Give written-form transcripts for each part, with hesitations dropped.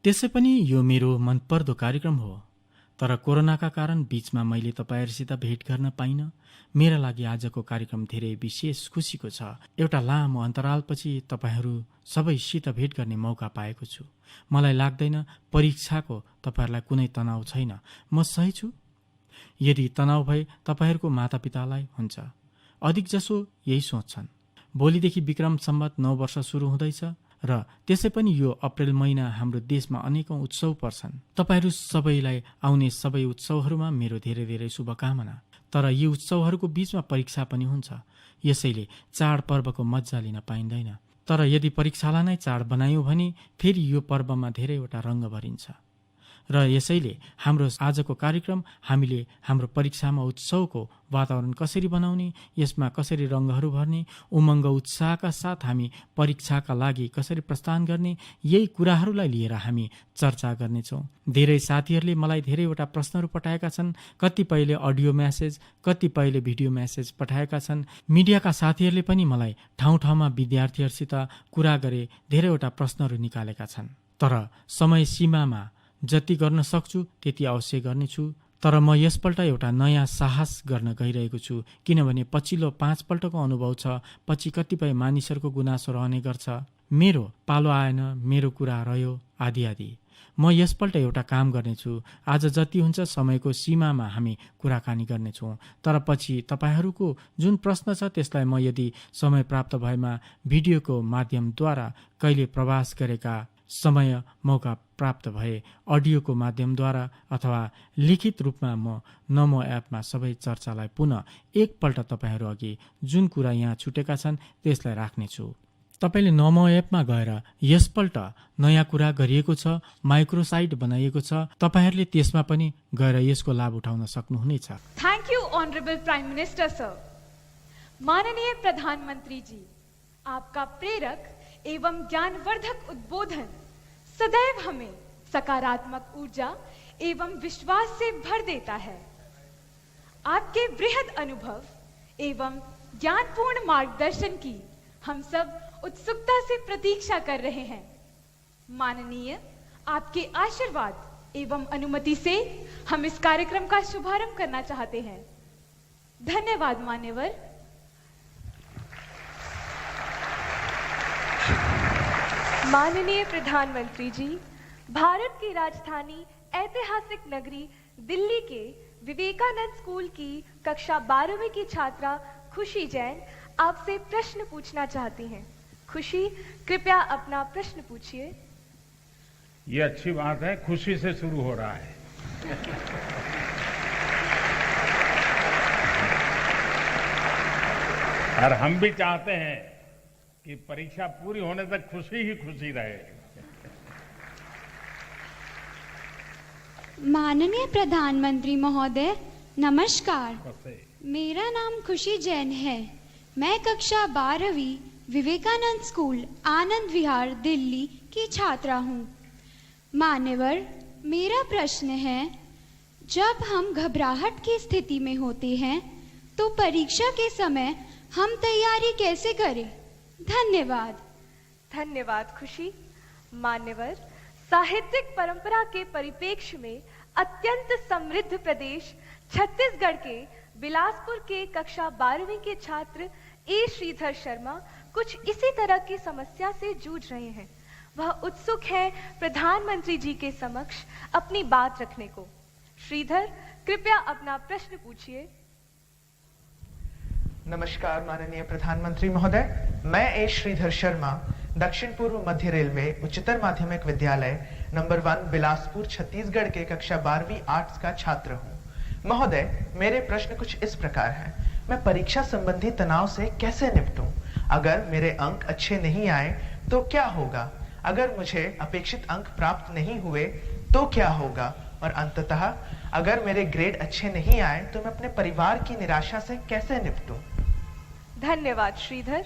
त्यसै पनि यो मेरो मनपर्दो कार्यक्रम हो, तर कोरोनाका कारण बीचमा मैले तपाईहरुसित भेट गर्न पाइन। मेरा लागि आजको कार्यक्रम धेरै विशेष खुसीको छ। एउटा लामो अन्तरालपछि तपाईहरु सबैसित भेट गर्ने मौका पाएको छु। मलाई लाग्दैन परीक्षाको तपाईहरुलाई कुनै तनाव छैन। म सही छु? यदि तनाव भए तपाईहरुको मातापितालाई हुन्छ। अधिक जसो यही सोच्छन्। भोलिदेखि विक्रम सम्वत 9 वर्ष सुरु हुँदैछ र त्यसै पनि यो अप्रेल महिना हाम्रो देशमा अनेकौं उत्सव पर्छन्। तपाईहरु सबैलाई आउने सबै उत्सवहरुमा मेरो धेरै धेरै शुभकामना। तर यी उत्सवहरुको बीचमा परीक्षा पनि हुन्छ। यसैले चाडपर्वको मज्जा लिन पाइँदैन। तर यदि परीक्षालाई नै चाड बनायौं भने फेरि यो पर्वमा धेरैवटा रंग भरिन्छ। र यसैले हाम्रो आजको कार्यक्रम हामीले हाम्रो परीक्षामा उत्सवको वातावरण कसरी बनाउने, यसमा कसरी रंगहरू भर्ने, उमंग उत्साहका साथ हामी परीक्षाका लागि कसरी प्रस्थान गर्ने, यही कुराहरूलाई लिएर हामी चर्चा गर्नेछौं। धेरै साथीहरूले मलाई धेरैवटा प्रश्नहरू पठाएका छन्। कतिपयले अडियो मेसेज, कतिपयले भिडियो मेसेज पठाएका छन्। मिडियाका साथीहरूले पनि मलाई ठाउँ ठाउँमा विद्यार्थीहरूसित कुरा गरे धेरैवटा प्रश्नहरू निकालेका छन्। तर समय सीमामा जति गर्न सक्छु त्यति अवश्य गर्नेछु। तर म यसपल्ट एउटा नयाँ साहस गर्न गइरहेको छु, किनभने पछिल्लो 5 पल्टको अनुभव छ। पछि कतिपय मानिसहरूको गुनासो रहने गर्छ, मेरो पालो आएन, मेरो कुरा रह्यो आदि आदि। म यसपल्ट एउटा काम गर्नेछु। आज जति हुन्छ समयको सीमामा हामी कुराकानी गर्नेछौँ। तर पछि तपाईहरूको जुन प्रश्न छ त्यसलाई म यदि समय प्राप्त भएमा भिडियोको माध्यमद्वारा कहिले प्रवास गरेका समय मौका प्राप्त भए अडियोको माध्यमद्वारा अथवा लिखित रूपमा म नमो एपमा सबै चर्चालाई पुनः एकपल्ट तपाईहरू अघि जुन कुरा यहाँ छुटेका छन् त्यसलाई राख्नेछु। तपाईले नमो एपमा गएर यसपल्ट नयाँ कुरा गरिएको छ, माइक्रोसाइट बनाइएको छ। तपाईहरुले त्यसमा पनि गएर यसको लाभ उठाउन सक्नुहुनेछ। Thank you honourable prime minister sir. माननीय प्रधानमंत्री जी, आपका प्रेरक एवं ज्ञानवर्धक उद्बोधन सदैव हमें सकारात्मक ऊर्जा एवं विश्वास से भर देता है। आपके बृहद अनुभव एवं ज्ञानपूर्ण मार्गदर्शन की हम सब उत्सुकता से प्रतीक्षा कर रहे हैं। माननीय, आपके आशीर्वाद एवं अनुमति से हम इस कार्यक्रम का शुभारंभ करना चाहते हैं। धन्यवाद मान्यवर। माननीय प्रधानमंत्री जी, भारत की राजधानी ऐतिहासिक नगरी दिल्ली के विवेकानंद स्कूल की कक्षा 12वीं की छात्रा खुशी जैन आपसे प्रश्न पूछना चाहती हैं। खुशी, कृपया अपना प्रश्न पूछिए। ये अच्छी बात है, खुशी से शुरू हो रहा है। और हम भी चाहते हैं कि परीक्षा पूरी होने तक खुशी ही खुशी रहे। माननीय प्रधानमंत्री महोदय, नमस्कार। मेरा नाम खुशी जैन है। मैं कक्षा 12वीं विवेकानंद स्कूल आनंद विहार दिल्ली की छात्रा हूँ। मान्यवर, मेरा प्रश्न है, जब हम घबराहट की स्थिति में होते हैं तो परीक्षा के समय हम तैयारी कैसे करें? धन्यवाद। धन्यवाद खुशी। मान्यवर, साहित्यिक परंपरा के परिप्रेक्ष्य में अत्यंत समृद्ध प्रदेश छत्तीसगढ़ के बिलासपुर के कक्षा 12वीं के छात्र ए श्रीधर शर्मा कुछ इसी तरह की समस्या से जूझ रहे हैं। वह उत्सुक हैं प्रधानमंत्री जी के समक्ष अपनी बात रखने को। श्रीधर, कृपया अपना प्रश्न पूछिए। नमस्कार माननीय प्रधानमंत्री महोदय, मैं ए श्रीधर शर्मा दक्षिण पूर्व मध्य रेलवे उच्चतर माध्यमिक विद्यालय नंबर 1 बिलासपुर छत्तीसगढ़ के कक्षा 12वीं आर्ट्स का छात्र हूँ। महोदय, मेरे प्रश्न कुछ इस प्रकार हैं। मैं परीक्षा संबंधी तनाव से कैसे निपटूं? अगर मेरे अंक अच्छे नहीं आए तो क्या होगा? अगर मुझे अपेक्षित अंक प्राप्त नहीं हुए तो क्या होगा? और अंततः अगर मेरे ग्रेड अच्छे नहीं आए तो मैं अपने परिवार की निराशा से कैसे निपटूं? धन्यवाद Shridhar.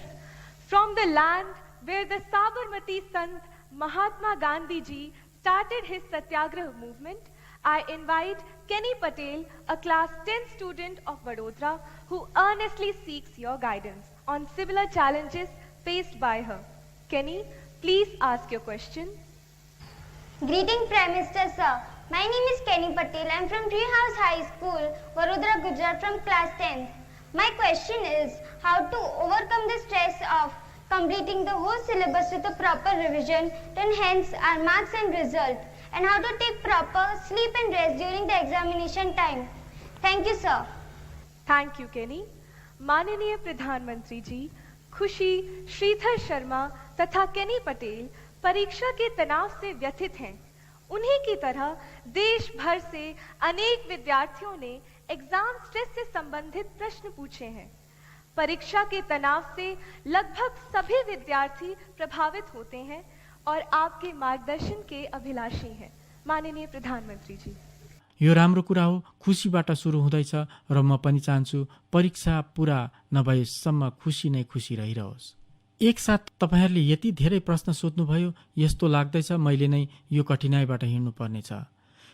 From the land where the Sabarmati Sant Mahatma Gandhi ji started his Satyagrah movement, I invite Kenny Patel, a class 10 student of Vadodara, who earnestly seeks your guidance on similar challenges faced by her. Kenny, please ask your question. Greeting Prime Minister sir. My name is Kenny Patel. I am from Treehouse High School, Vadodara, Gujarat from class 10th. My question is how to overcome the stress of completing the whole syllabus with a proper revision to enhance our marks and result, and how to take proper sleep and rest during the examination time. Thank you sir. Thank you केनी। माननीय प्रधानमंत्री जी, खुशी, श्रीधर शर्मा तथा केनी पटेल परीक्षा के तनाव से व्यथित हैं। उन्हीं की तरह देश भर से अनेक विद्यार्थियों ने एग्जाम स्ट्रेस से संबंधित प्रश्न पूछे हैं। परीक्षा के तनाव से लगभग सभी विद्यार्थी प्रभावित होते हैं और आपके मार्गदर्शन के अभिलाषी हैं। माननीय प्रधानमंत्री जी, यो राम्रो कुरा हो। खुसीबाट सुरु हुँदैछ र म पनि चाहन्छु परीक्षा पूरा नभएसम्म खुसी नै खुसी रहिरहोस्। एकसाथ तपाईहरूले यति धेरै प्रश्न सोध्नुभयो, यस्तो लाग्दैछ मैले नै यो कठिनाइबाट हिँड्नु पर्नेछ।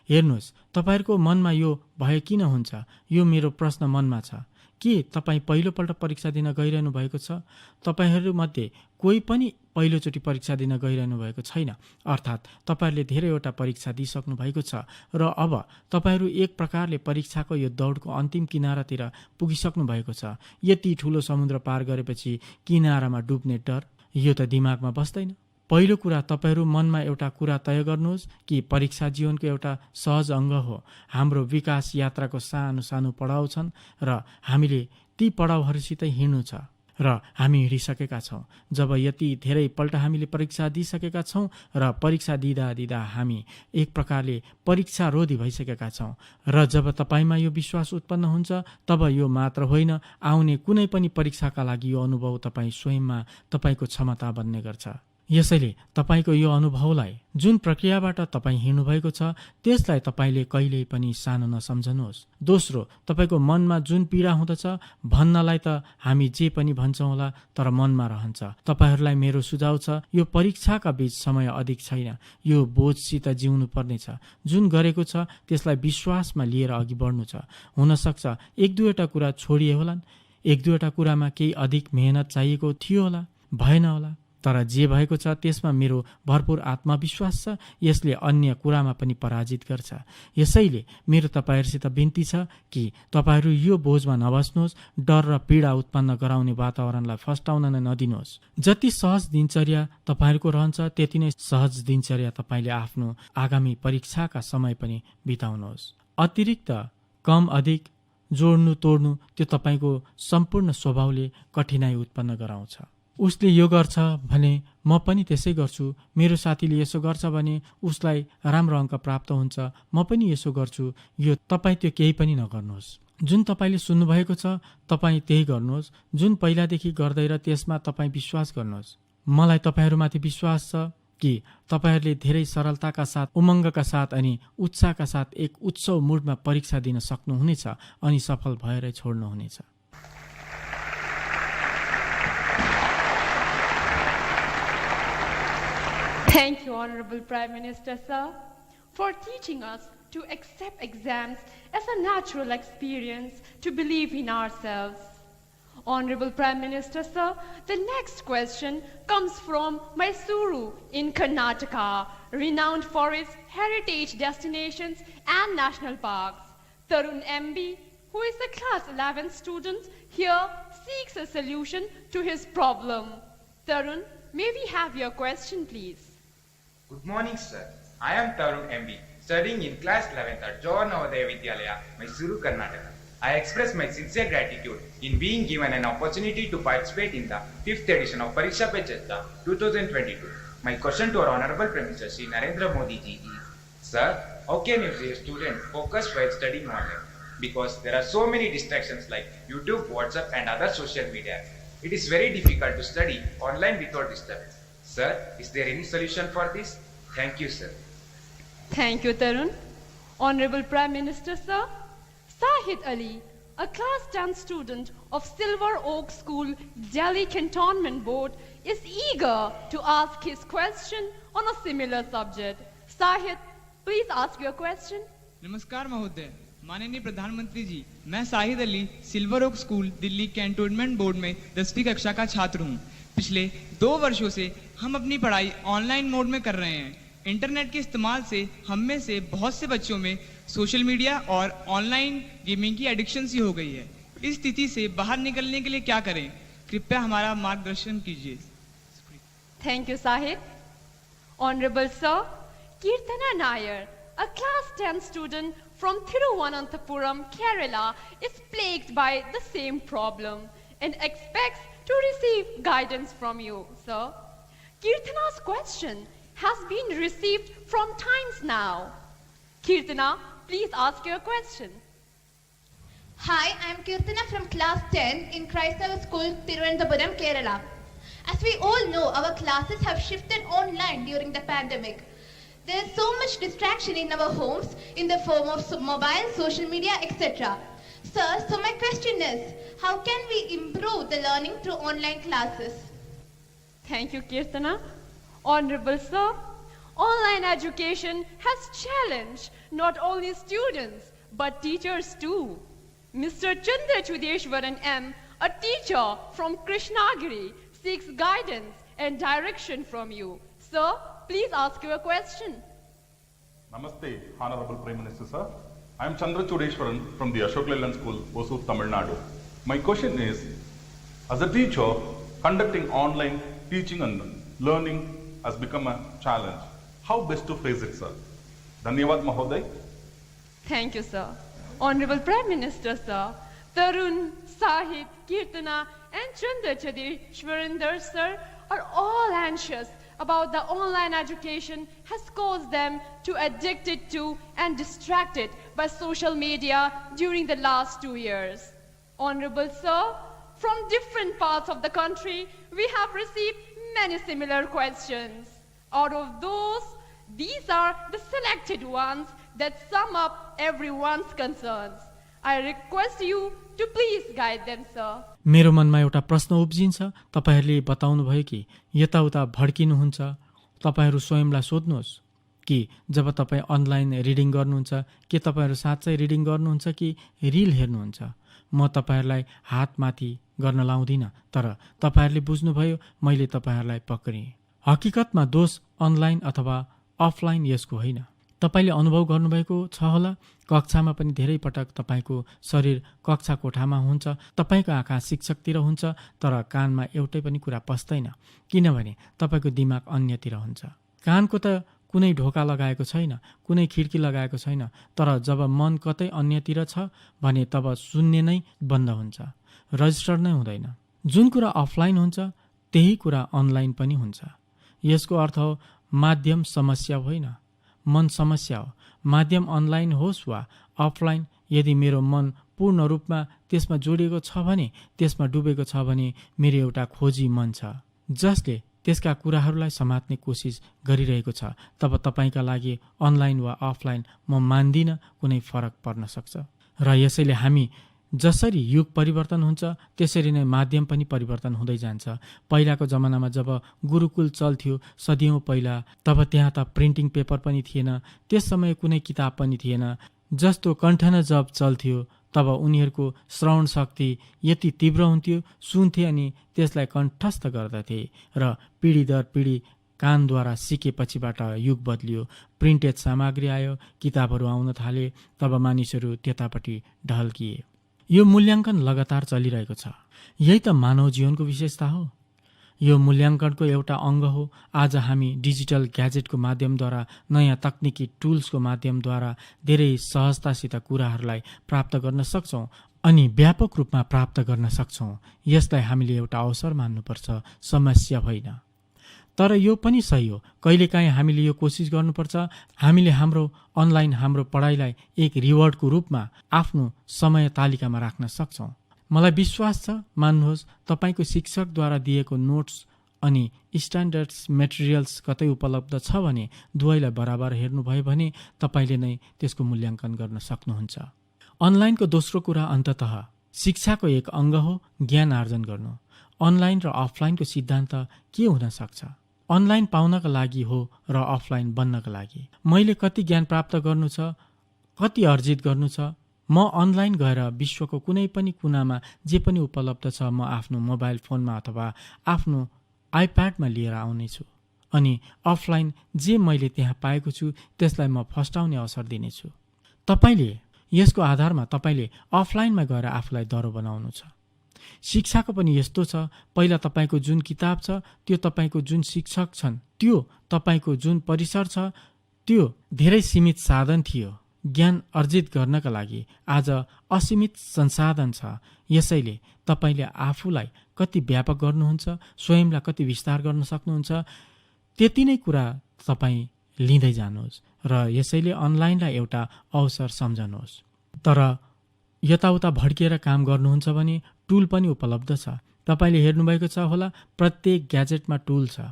हेर्नुहोस्, तपाईहरूको मनमा यो भय किन हुन्छ? यो मेरो प्रश्न मनमा छ। के तपाईँ पहिलोपल्ट परीक्षा दिन गइरहनु भएको छ? तपाईहरूमध्ये कोही पनि पहिलोचोटि परीक्षा दिन गइरहनु भएको छैन, अर्थात् तपाईँहरूले धेरैवटा परीक्षा दिइसक्नु भएको छ र अब तपाईँहरू एक प्रकारले परीक्षाको यो दौडको अन्तिम किनारातिर पुगिसक्नु भएको छ। यति ठुलो समुद्र पार गरेपछि किनारामा डुब्ने डर, यो त दिमागमा बस्दैन। पहिलो कुरा, तपाईहरू मनमा एउटा कुरा तय गर्नुहोस् कि परीक्षा जीवनको एउटा सहज अङ्ग हो। हाम्रो विकास यात्राको सानो सानो पडाउ छन् र हामीले ती पडाउहरूसितै हिँड्नु छ र हामी हिँडिसकेका छौँ। जब यति धेरैपल्ट हामीले परीक्षा दिइसकेका छौँ र परीक्षा दिँदा दिँदा हामी एक प्रकारले परीक्षा रोधी भइसकेका छौँ र जब तपाईँमा यो विश्वास उत्पन्न हुन्छ, तब यो मात्र होइन, आउने कुनै पनि परीक्षाका लागि यो अनुभव तपाईँ स्वयंमा तपाईँको क्षमता बन्ने गर्छ। यसैले तपाईँको यो अनुभवलाई, जुन प्रक्रियाबाट तपाईँ हिँड्नुभएको छ, त्यसलाई तपाईँले कहिल्यै पनि सानो नसम्झनुहोस्। दोस्रो, तपाईँको मनमा जुन पीडा हुँदछ, भन्नलाई त हामी जे पनि भन्छौँ होला, तर मनमा रहन्छ। तपाईँहरूलाई मेरो सुझाव छ, यो परीक्षाका बीच समय अधिक छैन, यो बोझसित जिउनु पर्नेछ। जुन गरेको छ त्यसलाई विश्वासमा लिएर अघि बढ्नु छ। हुनसक्छ एक दुईवटा कुरा छोडिए होलान्, एक दुईवटा कुरामा केही अधिक मेहनत चाहिएको थियो होला, भएन होला, तर जे भएको छ त्यसमा मेरो भरपूर आत्मविश्वास छ। यसले अन्य कुरामा पनि पराजित गर्छ। यसैले मेरो तपाईँहरूसित बिन्ती छ कि तपाईँहरू यो बोझमा नबस्नुहोस्, डर र पीडा उत्पन्न गराउने वातावरणलाई फस्टाउन नै नदिनुहोस्। जति सहज दिनचर्या तपाईँहरूको रहन्छ, त्यति नै सहज दिनचर्या तपाईँले आफ्नो आगामी परीक्षाका समय पनि बिताउनुहोस्। अतिरिक्त कम अधिक, जोड्नु तोड्नु, त्यो तपाईँको सम्पूर्ण स्वभावले कठिनाइ उत्पन्न गराउँछ। उसले यो गर्छ भने म पनि त्यसै गर्छु, मेरो साथीले यसो गर्छ भने उसलाई राम्रो अङ्क प्राप्त हुन्छ, म पनि यसो गर्छु, यो तपाईँ त्यो केही पनि नगर्नुहोस्। जुन तपाईँले सुन्नुभएको छ तपाईँ त्यही गर्नुहोस्। जुन पहिलादेखि गर्दै र त्यसमा तपाईँ विश्वास गर्नुहोस्। मलाई तपाईँहरूमाथि विश्वास छ कि तपाईँहरूले धेरै सरलताका साथ, उमङ्गका साथ अनि उत्साहका साथ एक उत्सव मुडमा परीक्षा दिन सक्नुहुनेछ अनि सफल भएरै छोड्नुहुनेछ। Thank you, Honorable Prime Minister, sir, for teaching us to accept exams as a natural experience, to believe in ourselves. Honorable Prime Minister, sir, the next question comes from Mysuru in Karnataka, renowned for its heritage destinations and national parks. Tarun MB, who is a class 11 student here, seeks a solution to his problem. Tarun, may we have your question, please? Good morning, sir. I am Tarun MB, studying in class 11th at Jawahar Navodaya Vidyalaya, Mysuru, Karnataka. I express my sincere gratitude in being given an opportunity to participate in the 5th edition of Pariksha Pe Charcha 2022. My question to our Honorable Prime Minister Shri Narendra Modi ji is, sir, how can you say a student focus while studying online? Because there are so many distractions like YouTube, WhatsApp and other social media. It is very difficult to study online without disturbance. Sir, is there any solution for this? Thank you, sir. Thank you, Tarun. Honorable Prime Minister, sir, Sahid Ali, a class 10 student of Silver Oak School, Delhi Cantonment Board, is eager to ask his question on a similar subject. Sahid, please ask your question. नमस्कार महोदय, माननीय प्रधानमंत्री जी, मैं Sahid Ali silver oak school Delhi cantonment board में 10वीं कक्षा का छात्र हूँ। पिछले 2 वर्षों से हम अपनी पढ़ाई ऑनलाइन मोड में कर रहे हैं। इंटरनेट के इस्तेमाल से हम में से बहुत से बच्चों में सोशल मीडिया और ऑनलाइन गेमिंग की एडिक्शन सी हो गई है। इस स्थिति से बाहर निकलने के लिए क्या करें? कृपया हमारा मार्गदर्शन कीजिए। Thank you, Sahid. Honorable Sir, Kirtana Nair, a class 10 student from Thiruvananthapuram, Kerala, is plagued by the same problem and expects to receive guidance from you, sir. Kirtana's question has been received from times now. Kirtana, please ask your question. Hi, I am Kirtana from class 10 in Christchurch School, Thiruvananthapuram, Kerala. As we all know, our classes have shifted online during the pandemic. There is so much distraction in our homes in the form of mobile, social media, etc. Sir, so my question is, how can we improve the learning through online classes? Thank you, Kirtana. Honorable Sir, online education has challenged not only students but teachers too. Mr. Chandra Chudeshwaran M., a teacher from Krishnagiri, seeks guidance and direction from you. Sir, please ask your question. Namaste, Honorable Prime Minister, sir. I am Chandra Chudeshwaran from the Ashok Leyland School, Hosur, Tamil Nadu. My question is, as a teacher, conducting online teaching and learning has become a challenge. How best to face it, sir? Dhanyavad, Mahoday. Thank you, sir. Honorable Prime Minister, sir, Tarun, Sahid, Kirtana, and Chandra Chudeshwaran, sir, are all anxious about the online education has caused them to addicted to and distracted by social media during the last 2 years. Honorable sir, from different parts of the country, we have received many similar questions. Out of those, these are the selected ones that sum up everyone's concerns. I request you to please guide them, sir. मेरो मनमा एउटा प्रश्न उब्जिन्छ। तपाईहरूले बताउनु भयो कि यताउता भड्किनुहुन्छ। तपाईहरू स्वयंलाई सोध्नुहोस् कि जब तपाईँ अनलाइन रिडिङ गर्नुहुन्छ के तपाईहरू साँच्चै रिडिङ गर्नुहुन्छ कि रिल हेर्नुहुन्छ। म तपाईहरूलाई हातमाथि गर्न लाउँदिनँ, तर तपाईहरूले बुझ्नुभयो मैले तपाईहरूलाई पक्रिएँ। हकीकतमा दोष अनलाइन अथवा अफलाइन यसको होइन। तपाईले अनुभव गर्नुभएको छ होला, कक्षामा पनि धेरै पटक तपाईको शरीर कक्षा कोठामा हुन्छ, तपाईको आँखा शिक्षकतिर हुन्छ, तर कानमा एउटै पनि कुरा पस्दैन, किनभने तपाईको दिमाग अन्यतिर हुन्छ। कानको त कुनै ढोका लगाएको छैन, कुनै खिड्की लगाएको छैन, तर जब मन कतै अन्यतिर छ भने तब सुन्ने नै बन्द हुन्छ, रजिस्टर नै हुँदैन। जुन कुरा अफलाइन हुन्छ त्यही कुरा अनलाइन पनि हुन्छ। यसको अर्थ हो माध्यम समस्या होइन, मन समस्या हो। माध्यम अनलाइन होस् वा अफलाइन, यदि मेरो मन पूर्ण रूपमा त्यसमा जोडिएको छ भने, त्यसमा डुबेको छ भने मेरो एउटा खोजी मन छ जसले त्यसका कुराहरूलाई समात्ने कोसिस गरिरहेको छ, तब तपाईका लागि अनलाइन वा अफलाइन म मान्दिनँ कुनै फरक पर्न सक्छ। र यसैले हामी जसरी युग परिवर्तन हुन्छ त्यसरी नै माध्यम पनि परिवर्तन हुँदै जान्छ। पहिलाको जमानामा जब गुरुकुल चल्थ्यो सदियौं पहिला, तब त्यहाँ त प्रिन्टिङ पेपर पनि थिएन, त्यस समय कुनै किताब पनि थिएन। जस्तो कण्ठन जब चल्थ्यो तब उनीहरूको श्रवण शक्ति यति तीव्र हुन्थ्यो, सुन्थे अनि त्यसलाई कण्ठस्थ गर्दथे र पिढी दर पिढी कानद्वारा सिकेपछिबाट युग बदलियो, प्रिन्टेड सामग्री आयो, किताबहरू आउन थाले, तब मानिसहरू त्यतापट्टि ढल्किए। यो मूल्याङ्कन लगातार चलिरहेको छ। यही त मानव जीवनको विशेषता हो। यो मूल्याङ्कनको एउटा अङ्ग हो। आज हामी डिजिटल ग्याजेटको माध्यमद्वारा, नयाँ तकनिकी टुल्सको माध्यमद्वारा धेरै सहजतासित कुराहरूलाई प्राप्त गर्न सक्छौँ अनि व्यापक रूपमा प्राप्त गर्न सक्छौँ। यसलाई हामीले एउटा अवसर मान्नुपर्छ, समस्या होइन। तर यो पनि सही हो, कहिलेकाहीँ हामीले यो कोसिस गर्नुपर्छ हामीले हाम्रो अनलाइन हाम्रो पढाइलाई एक रिवार्डको रूपमा आफ्नो समय तालिकामा राख्न सक्छौँ। मलाई विश्वास छ, मान्नुहोस्, तपाईको शिक्षकद्वारा दिएको नोट्स अनि स्ट्यान्डर्ड्स मेटेरियल्स कतै उपलब्ध छ भने दुवैलाई बराबर हेर्नुभयो भने तपाईले नै त्यसको मूल्याङ्कन गर्न सक्नुहुन्छ। अनलाइनको दोस्रो कुरा अन्ततः शिक्षाको एक अङ्ग हो, ज्ञान आर्जन गर्नु। अनलाइन र अफलाइनको सिद्धान्त के हुन सक्छ? अनलाइन पाउनका लागि हो र अफलाइन बन्नका लागि। मैले कति ज्ञान प्राप्त गर्नु छ, कति अर्जित गर्नु छ, म अनलाइन गएर विश्वको कुनै पनि कुनामा जे पनि उपलब्ध छ म आफ्नो मोबाइल फोनमा अथवा आफ्नो आइप्याडमा लिएर आउनेछु अनि अफलाइन जे मैले त्यहाँ पाएको छु त्यसलाई म फस्टाउने अवसर दिनेछु। तपाईँले यसको आधारमा तपाईँले अफलाइनमा गएर आफूलाई दरो बनाउनु छ। शिक्षाको पनि यस्तो छ, पहिला तपाईँको जुन किताब छ, त्यो तपाईँको जुन शिक्षक छन्, त्यो तपाईँको जुन परिसर छ, त्यो धेरै सीमित साधन थियो। ज्ञान अर्जित गर्नका लागि आज असीमित संसाधन छ। यसैले तपाईँले आफूलाई कति व्यापक गर्नुहुन्छ, स्वयंलाई कति विस्तार गर्न सक्नुहुन्छ, त्यति नै कुरा तपाईँ लिँदै जानुहोस् र यसैले अनलाइनलाई एउटा अवसर सम्झनुहोस्। तर यताउता भड्किएर काम गर्नुहुन्छ भने टुल पनि उपलब्ध छ। तपाईँले हेर्नुभएको छ होला, प्रत्येक ग्याजेटमा टुल छ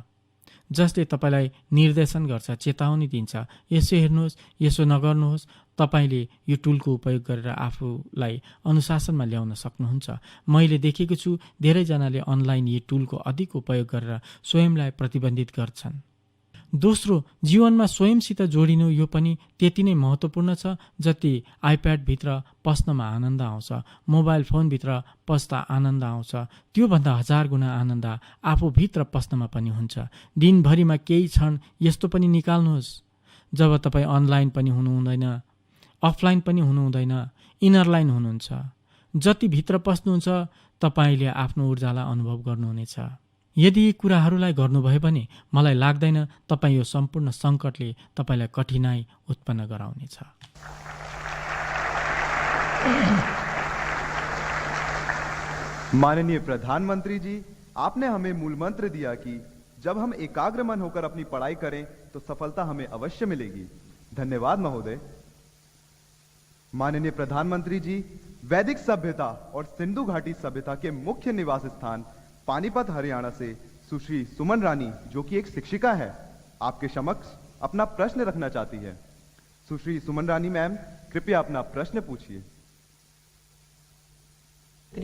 जसले तपाईँलाई निर्देशन गर्छ, चेतावनी दिन्छ, यसो हेर्नुहोस्, यसो नगर्नुहोस्। तपाईँले यो टुलको उपयोग गरेर आफूलाई अनुशासनमा ल्याउन सक्नुहुन्छ। मैले देखेको छु धेरैजनाले अनलाइन यो टुलको अधिक उपयोग गरेर स्वयंलाई प्रतिबन्धित गर्छन्। दोस्रो, जीवनमा स्वयंसित जोडिनु यो पनि त्यति नै महत्त्वपूर्ण छ जति आइप्याडभित्र पस्नमा आनन्द आउँछ, मोबाइल फोनभित्र पस्दा आनन्द आउँछ, त्योभन्दा 1000 गुणा आनन्द आफूभित्र पस्नमा पनि हुन्छ। दिनभरिमा केही क्षण यस्तो पनि निकाल्नुहोस् जब तपाईँ अनलाइन पनि हुनुहुँदैन, अफलाइन पनि हुनुहुँदैन, इनर लाइन हुनुहुन्छ। जति भित्र पस्नुहुन्छ तपाईँले आफ्नो ऊर्जालाई अनुभव गर्नुहुनेछ। यदि यी कुराहरूलाई गर्नुभयो भने मलाई लाग्दैन तपाईँ यो सम्पूर्ण सङ्कटले तपाईँलाई कठिनाई उत्पन्न गराउनेछ। माननीय प्रधानमंत्री जी, आपने हमें मूल मंत्र दिया कि जब हम एकाग्र मन होकर अपनी पढ़ाई करें तो सफलता हमें अवश्य मिलेगी। धन्यवाद महोदय। माननीय प्रधानमंत्री जी, वैदिक सभ्यता और सिंधु घाटी सभ्यता के मुख्य निवास स्थान पानीपत हरियाणा से सुश्री सुमन रानी, जो कि एक शिक्षिका है, आपके समक्ष अपना प्रश्न रखना चाहती है। सुश्री सुमन रानी मैम, कृपया अपना प्रश्न पूछिए।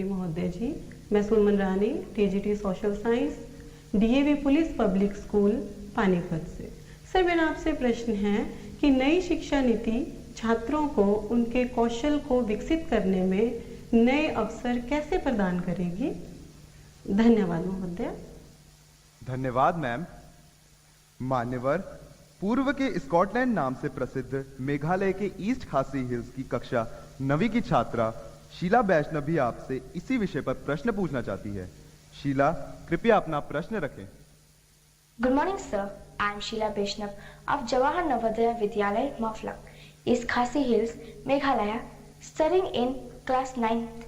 महोदय जी, मैं Suman Rani, TGT social science, DAV police public school Panipat से। सर, मेरा आपसे प्रश्न है कि नई शिक्षा नीति छात्रों को उनके कौशल को विकसित करने में नए अवसर कैसे प्रदान करेगी? धन्यवाद महोदय। धन्यवाद मैम। मान्यवर, पूर्व के स्कॉटलैंड नाम से प्रसिद्ध मेघालय के ईस्ट खासी हिल्स की कक्षा 9वीं की छात्रा शीला वैष्णव भी आपसे इसी विषय पर प्रश्न पूछना चाहती है। शीला, कृपया अपना प्रश्न रखें। Good morning, sir. I am Sheila Vaishnav of Jawahar Navodaya Vidyalaya, Maflak, East Khasi Hills, Meghalaya, studying in class 9th.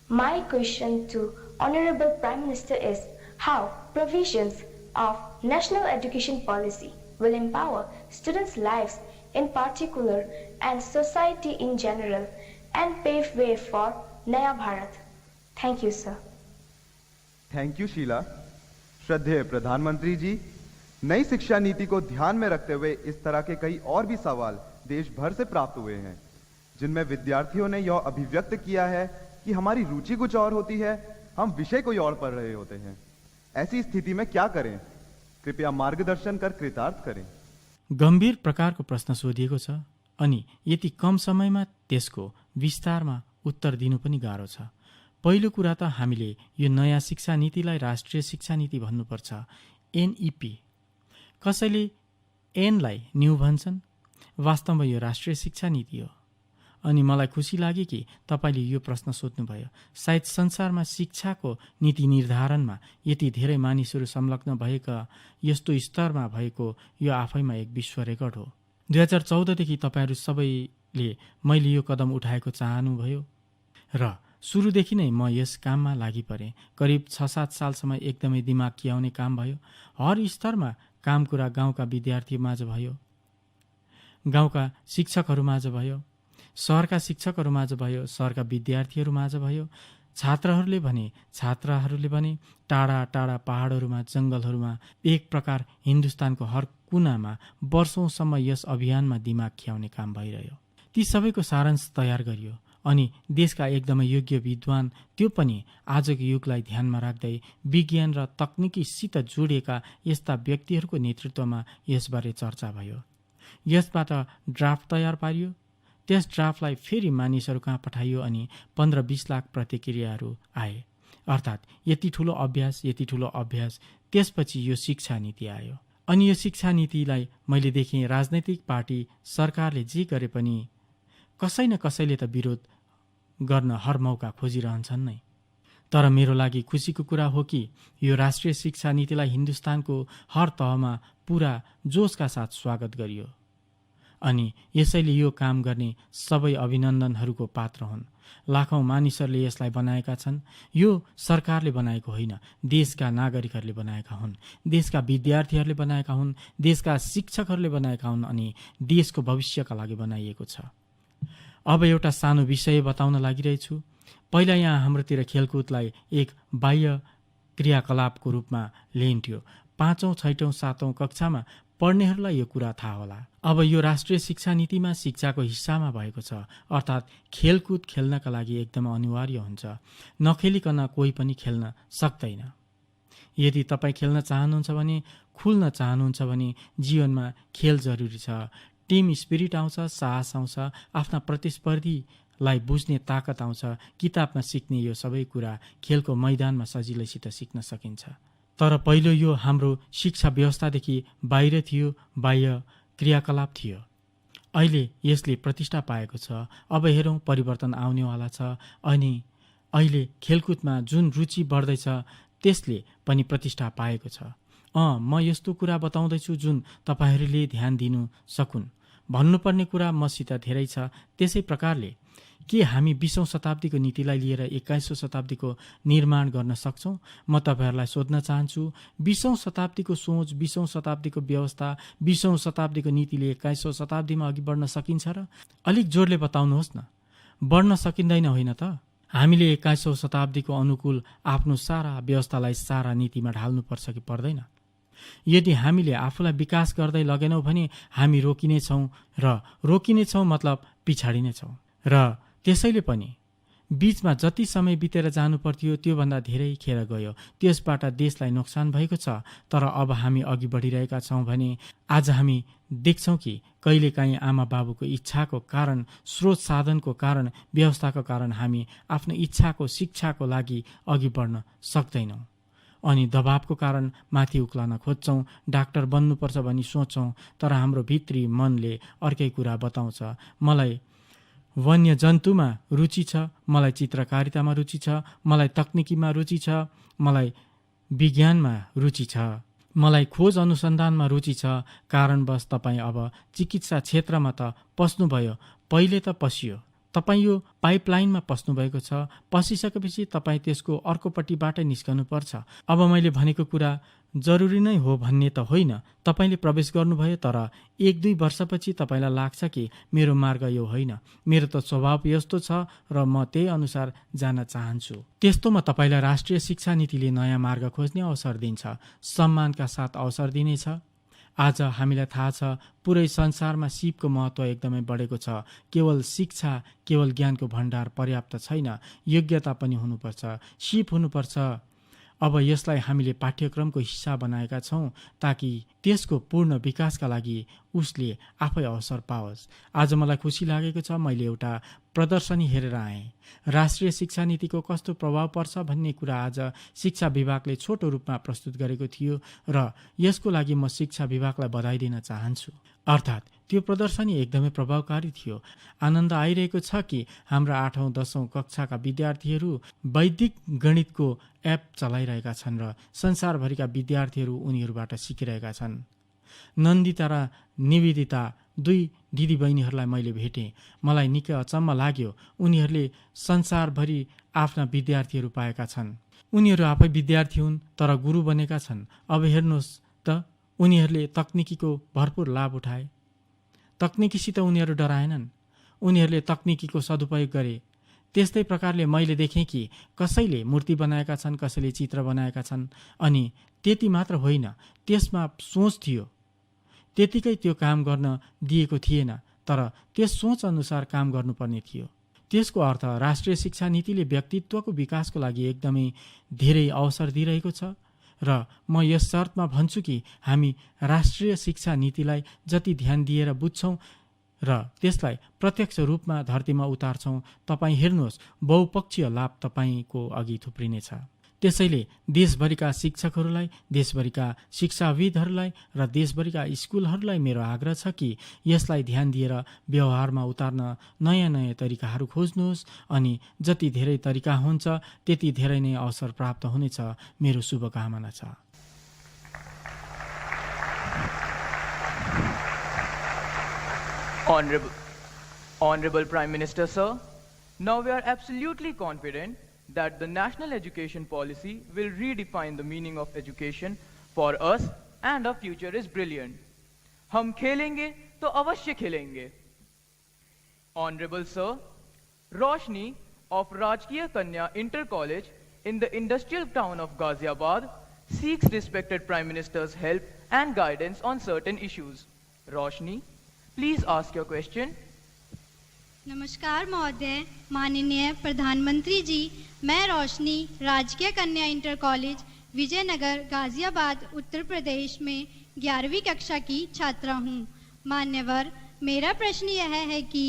My question to Honorable Prime Minister is how provisions of National Education Policy will empower students' lives in particular and society in general and pave way for Naya Bharat. Thank you, sir. Thank you Sheela. श्रद्धेय प्रधानमंत्री जी, नई शिक्षा नीति को ध्यान में रखते हुए इस तरह के कई और भी सवाल देश भर से प्राप्त हुए हैं, जिनमें विद्यार्थियों ने यह अभिव्यक्त किया है कि हमारी रुचि कुछ और होती है, हम विषय कोई और पढ़ रहे होते हैं। ऐसी स्थिति में क्या करें? कृपया मार्गदर्शन कर कृतार्थ करें। गम्भीर प्रकारको प्रश्न सोधिएको छ अनि यति कम समयमा त्यसको विस्तारमा उत्तर दिनु पनि गाह्रो छ। पहिलो कुरा त हामीले यो नयाँ शिक्षा नीतिलाई राष्ट्रिय शिक्षा नीति भन्नुपर्छ, एनईपी। कसैले एनलाई न्यू भन्छन्, वास्तवमा यो राष्ट्रिय शिक्षा नीति हो। अनि मलाई खुसी लाग्यो कि तपाईँले यो प्रश्न सोध्नुभयो। सायद संसारमा शिक्षाको नीति निर्धारणमा यति धेरै मानिसहरू संलग्न भएका यस्तो स्तरमा भएको यो आफैमा एक विश्व रेकर्ड हो। 2014 देखि तपाईँहरू सबैले मैले यो कदम उठाएको चाहनुभयो र सुरुदेखि नै म यस काममा लागि परेँ। करिब 6-7 सालसम्म एकदमै दिमाग खियाउने काम भयो। हर स्तरमा काम कुरा गाउँका विद्यार्थीमाझ भयो, गाउँका शिक्षकहरूमाझ भयो, शहरका शिक्षकहरूमाझ भयो, शहरका विद्यार्थीहरूमाझ भयो, छात्रहरूले भने टाढा टाढा पहाडहरूमा, जङ्गलहरूमा, एक प्रकार हिन्दुस्तानको हर कुनामा वर्षौंसम्म यस अभियानमा दिमाग खियाउने काम भइरह्यो। ती सबैको सारांश तयार गरियो अनि देशका एकदमै योग्य विद्वान, त्यो पनि आजको युगलाई ध्यानमा राख्दै विज्ञान र तकनिकीसित जोडिएका यस्ता व्यक्तिहरूको नेतृत्वमा यसबारे चर्चा भयो। यसबाट ड्राफ्ट तयार पारियो। त्यस ड्राफ्टलाई फेरि मानिसहरू कहाँ पठाइयो अनि 15-20 लाख प्रतिक्रियाहरू आए। अर्थात् यति ठुलो अभ्यास, त्यसपछि यो शिक्षा नीति आयो। अनि यो शिक्षा नीतिलाई मैले देखेँ राजनैतिक पार्टी सरकारले जे गरे पनि कसै न कसैले त विरोध गर्न हर मौका खोजिरहन्छन् नै। तर मेरो लागि खुसीको कुरा हो कि यो राष्ट्रिय शिक्षा नीतिलाई हिन्दुस्तानको हर तहमा पूरा जोशका साथ स्वागत गरियो अनि यसैले यो काम गर्ने सबै अभिनन्दनहरूको पात्र हुन्। लाखौं मानिसहरूले यसलाई बनाएका छन्। यो सरकारले बनाएको होइन, देशका नागरिकहरूले बनाएका हुन्, देशका विद्यार्थीहरूले बनाएका हुन्, देशका शिक्षकहरूले बनाएका हुन् अनि देशको भविष्यका लागि बनाइएको छ। अब एउटा सानो विषय बताउन लागिरहेछु। पहिला यहाँ हाम्रोतिर खेलकुदलाई एक बाह्य क्रियाकलापको रूपमा लिइन्थ्यो। 5औं, 6औं, 7औं कक्षामा पढ्नेहरूलाई यो कुरा थाहा होला। अब यो राष्ट्रिय शिक्षा नीतिमा शिक्षाको हिस्सामा भएको छ, अर्थात् खेलकुद खेल्नका लागि एकदमै अनिवार्य हुन्छ। नखेलिकन कोही पनि खेल्न सक्दैन। यदि तपाईँ खेल्न चाहनुहुन्छ भने, खुल्न चाहनुहुन्छ भने जीवनमा खेल जरुरी छ। टिम स्पिरिट आउँछ, साहस आउँछ, आफ्ना प्रतिस्पर्धीलाई बुझ्ने ताकत आउँछ। किताबमा सिक्ने यो सबै कुरा खेलको मैदानमा सजिलैसित सिक्न सकिन्छ। तर पहिलो यो हाम्रो शिक्षा व्यवस्थादेखि बाहिर थियो, बाह्य क्रियाकलाप थियो। अहिले यसले प्रतिष्ठा पाएको छ। अब हेरौँ परिवर्तन आउनेवाला छ अनि अहिले खेलकुदमा जुन रुचि बढ्दैछ त्यसले पनि प्रतिष्ठा पाएको छ। म यस्तो कुरा बताउँदैछु जुन तपाईहरूले ध्यान दिनु सकुन्। भन्नुपर्ने कुरा मसित धेरै छ। त्यसै प्रकारले के हामी 20औं शताब्दीको नीतिलाई लिएर 21औं शताब्दीको निर्माण गर्न सक्छौं? म तपाईहरूलाई सोध्न चाहन्छु, 20औं शताब्दीको सोच, 20औं शताब्दीको व्यवस्था, 20औं शताब्दीको नीतिले 21औं शताब्दीमा अघि बढ्न सकिन्छ र? अलिक जोडले बताउनुहोस् न। बढ्न सकिँदैन होइन त? हामीले 21औं शताब्दीको अनुकूल आफ्नो सारा व्यवस्थालाई सारा नीतिमा ढाल्नुपर्छ कि पर्दैन? यदि हामीले आफूलाई विकास गर्दै लगेनौँ भने हामी रोकिनेछौँ र रोकिनेछौँ मतलब पिछाडिनेछौँ। र त्यसैले पनि बीचमा जति समय बितेर जानु पर्थ्यो त्योभन्दा धेरै खेर गयो। त्यसबाट देशलाई नोक्सान भएको छ। तर अब हामी अघि बढिरहेका छौँ भने आज हामी देख्छौँ कि कहिलेकाहीँ आमा बाबुको इच्छाको कारण, स्रोत साधनको कारण, व्यवस्थाको कारण हामी आफ्नो इच्छाको शिक्षाको लागि अघि बढ्न सक्दैनौँ अनि दबावको कारण माथि उक्लन खोज्छौँ, डाक्टर बन्नुपर्छ भनी सोच्छौँ। तर हाम्रो भित्री मनले अर्कै कुरा बताउँछ। मलाई वन्य जन्तुमा रुचि छ, मलाई चित्रकारितामा रुचि छ, मलाई तकनिकीमा रुचि छ, मलाई विज्ञानमा रुचि छ, मलाई खोज अनुसन्धानमा रुचि छ। कारणवश तपाईँ अब चिकित्सा क्षेत्रमा त पस्नुभयो, पहिले त पसियो। तपाईँ यो पाइपलाइनमा पस्नुभएको छ। पसिसकेपछि तपाईँ त्यसको अर्कोपट्टिबाटै निस्कनुपर्छ। अब मैले भनेको कुरा जरुरी नै हो भन्ने त होइन। तपाईँले प्रवेश गर्नुभयो तर 1-2 वर्षपछि तपाईँलाई लाग्छ कि मेरो मार्ग यो होइन, मेरो त स्वभाव यस्तो छ र म त्यही अनुसार जान चाहन्छु। त्यस्तोमा तपाईँलाई राष्ट्रिय शिक्षा नीतिले नयाँ मार्ग खोज्ने अवसर दिन्छ, सम्मानका साथ अवसर दिनेछ। आज हामीलाई थाहा छ पुरै संसारमा सिपको महत्त्व एकदमै बढेको छ। केवल शिक्षा, केवल ज्ञानको भण्डार पर्याप्त छैन, योग्यता पनि हुनुपर्छ, सिप हुनुपर्छ। अब यसलाई हामीले पाठ्यक्रमको हिस्सा बनाएका छौँ ताकि त्यसको पूर्ण विकासका लागि उसले आफै अवसर पाओस्। आज मलाई खुसी लागेको छ, मैले एउटा प्रदर्शनी हेरेर आएँ। राष्ट्रिय शिक्षा नीतिको कस्तो प्रभाव पर्छ भन्ने कुरा आज शिक्षा विभागले छोटो रूपमा प्रस्तुत गरेको थियो र यसको लागि म शिक्षा विभागलाई बधाई दिन चाहन्छु। अर्थात् त्यो प्रदर्शनी एकदमै प्रभावकारी थियो। आनन्द आइरहेको छ कि हाम्रा 8औं 10औं कक्षाका विद्यार्थीहरू वैदिक गणितको एप चलाइरहेका छन् र संसारभरिका विद्यार्थीहरू उनीहरूबाट सिकिरहेका छन्। नन्दिता र निवेदिता 2 दिदीबहिनीहरूलाई मैले भेटेँ। मलाई निकै अचम्म लाग्यो। उनीहरूले संसारभरि आफ्ना विद्यार्थीहरू पाएका छन्। उनीहरू आफै विद्यार्थी हुन् तर गुरु बनेका छन्। अब हेर्नुहोस् त, उनीहरूले तकनिकीको भरपूर लाभ उठाए। तकनिकीसित उनीहरू डराएनन्, उनीहरूले तकनिकीको सदुपयोग गरे। त्यस्तै प्रकारले मैले देखेँ कि कसैले मूर्ति बनाएका छन्, कसैले चित्र बनाएका छन्। अनि त्यति मात्र होइन, त्यसमा सोच थियो। त्यतिकै त्यो काम गर्न दिएको थिएन, तर त्यस सोच अनुसार काम गर्नुपर्ने थियो। त्यसको अर्थ राष्ट्रिय शिक्षा नीतिले व्यक्तित्वको विकासको लागि एकदमै धेरै अवसर दिइरहेको छ र म यस शर्तमा भन्छु कि हामी राष्ट्रिय शिक्षा नीतिलाई जति ध्यान दिएर बुझ्छौँ र त्यसलाई प्रत्यक्ष रूपमा धरतीमा उतार्छौँ, तपाईँ हेर्नुहोस् बहुपक्षीय लाभ तपाईँको अघि थुप्रिनेछ। त्यसैले देशभरिका शिक्षकहरूलाई, देशभरिका शिक्षाविदहरूलाई र देशभरिका स्कुलहरूलाई मेरो आग्रह छ कि यसलाई ध्यान दिएर व्यवहारमा उतार्न नयाँ नयाँ तरिकाहरू खोज्नुहोस् अनि जति धेरै तरिका हुन्छ त्यति धेरै नै अवसर प्राप्त हुनेछ। मेरो शुभकामना छ। Honorable Prime Minister, sir, now we are absolutely confident that the national education policy will redefine the meaning of education for us and our future is brilliant. हम खेलेंगे तो अवश्य खेलेंगे. Honorable sir, Roshni of Rajkiya Kanya Inter College in the industrial town of Ghaziabad seeks respected Prime Minister's help and guidance on certain issues. Roshni, please ask your question. नमस्कार महोदय, माननीय प्रधानमंत्री जी, मैं रोशनी राजकीय कन्या इंटर कॉलेज विजयनगर गाजियाबाद उत्तर प्रदेश में 11वीं कक्षा की छात्रा हूँ। मान्यवर, मेरा प्रश्न यह है कि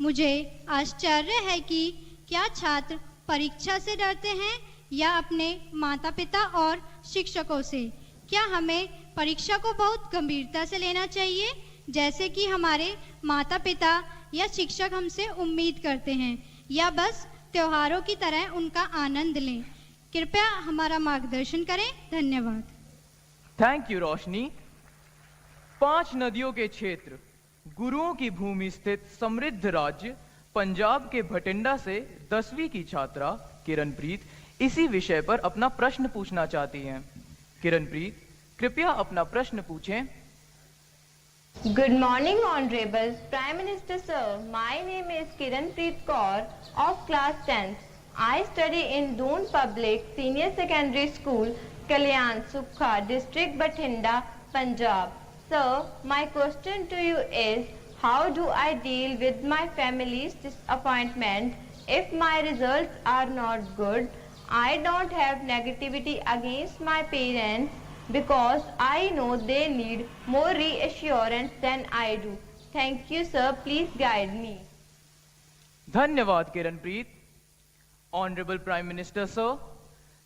मुझे आश्चर्य है कि क्या छात्र परीक्षा से डरते हैं या अपने माता पिता और शिक्षकों से? क्या हमें परीक्षा को बहुत गंभीरता से लेना चाहिए जैसे कि हमारे माता पिता या शिक्षक हमसे उम्मीद करते हैं, या बस त्योहारों की तरह उनका आनंद लें? कृपया हमारा मार्गदर्शन करें। धन्यवाद। थैंक यू रोशनी। 5 नदियों के क्षेत्र, गुरुओं की भूमि स्थित समृद्ध राज्य पंजाब के भटिंडा से 10वीं की छात्रा किरणप्रीत इसी विषय पर अपना प्रश्न पूछना चाहती हैं। किरणप्रीत, कृपया अपना प्रश्न पूछें। Good morning, Honorable Prime Minister Sir. My name is Kiranpreet Kaur of class 10th. I study in Doon Public Senior Secondary School, Kalyan Sukha District, Bathinda, Punjab. Sir, my question to you is, how do I deal with my family's disappointment if my results are not good? I don't have negativity against my parents, because I know they need more reassurance than I do. Thank you, sir. Please guide me. धन्यवाद Kiranpreet. Honorable Prime Minister Sir,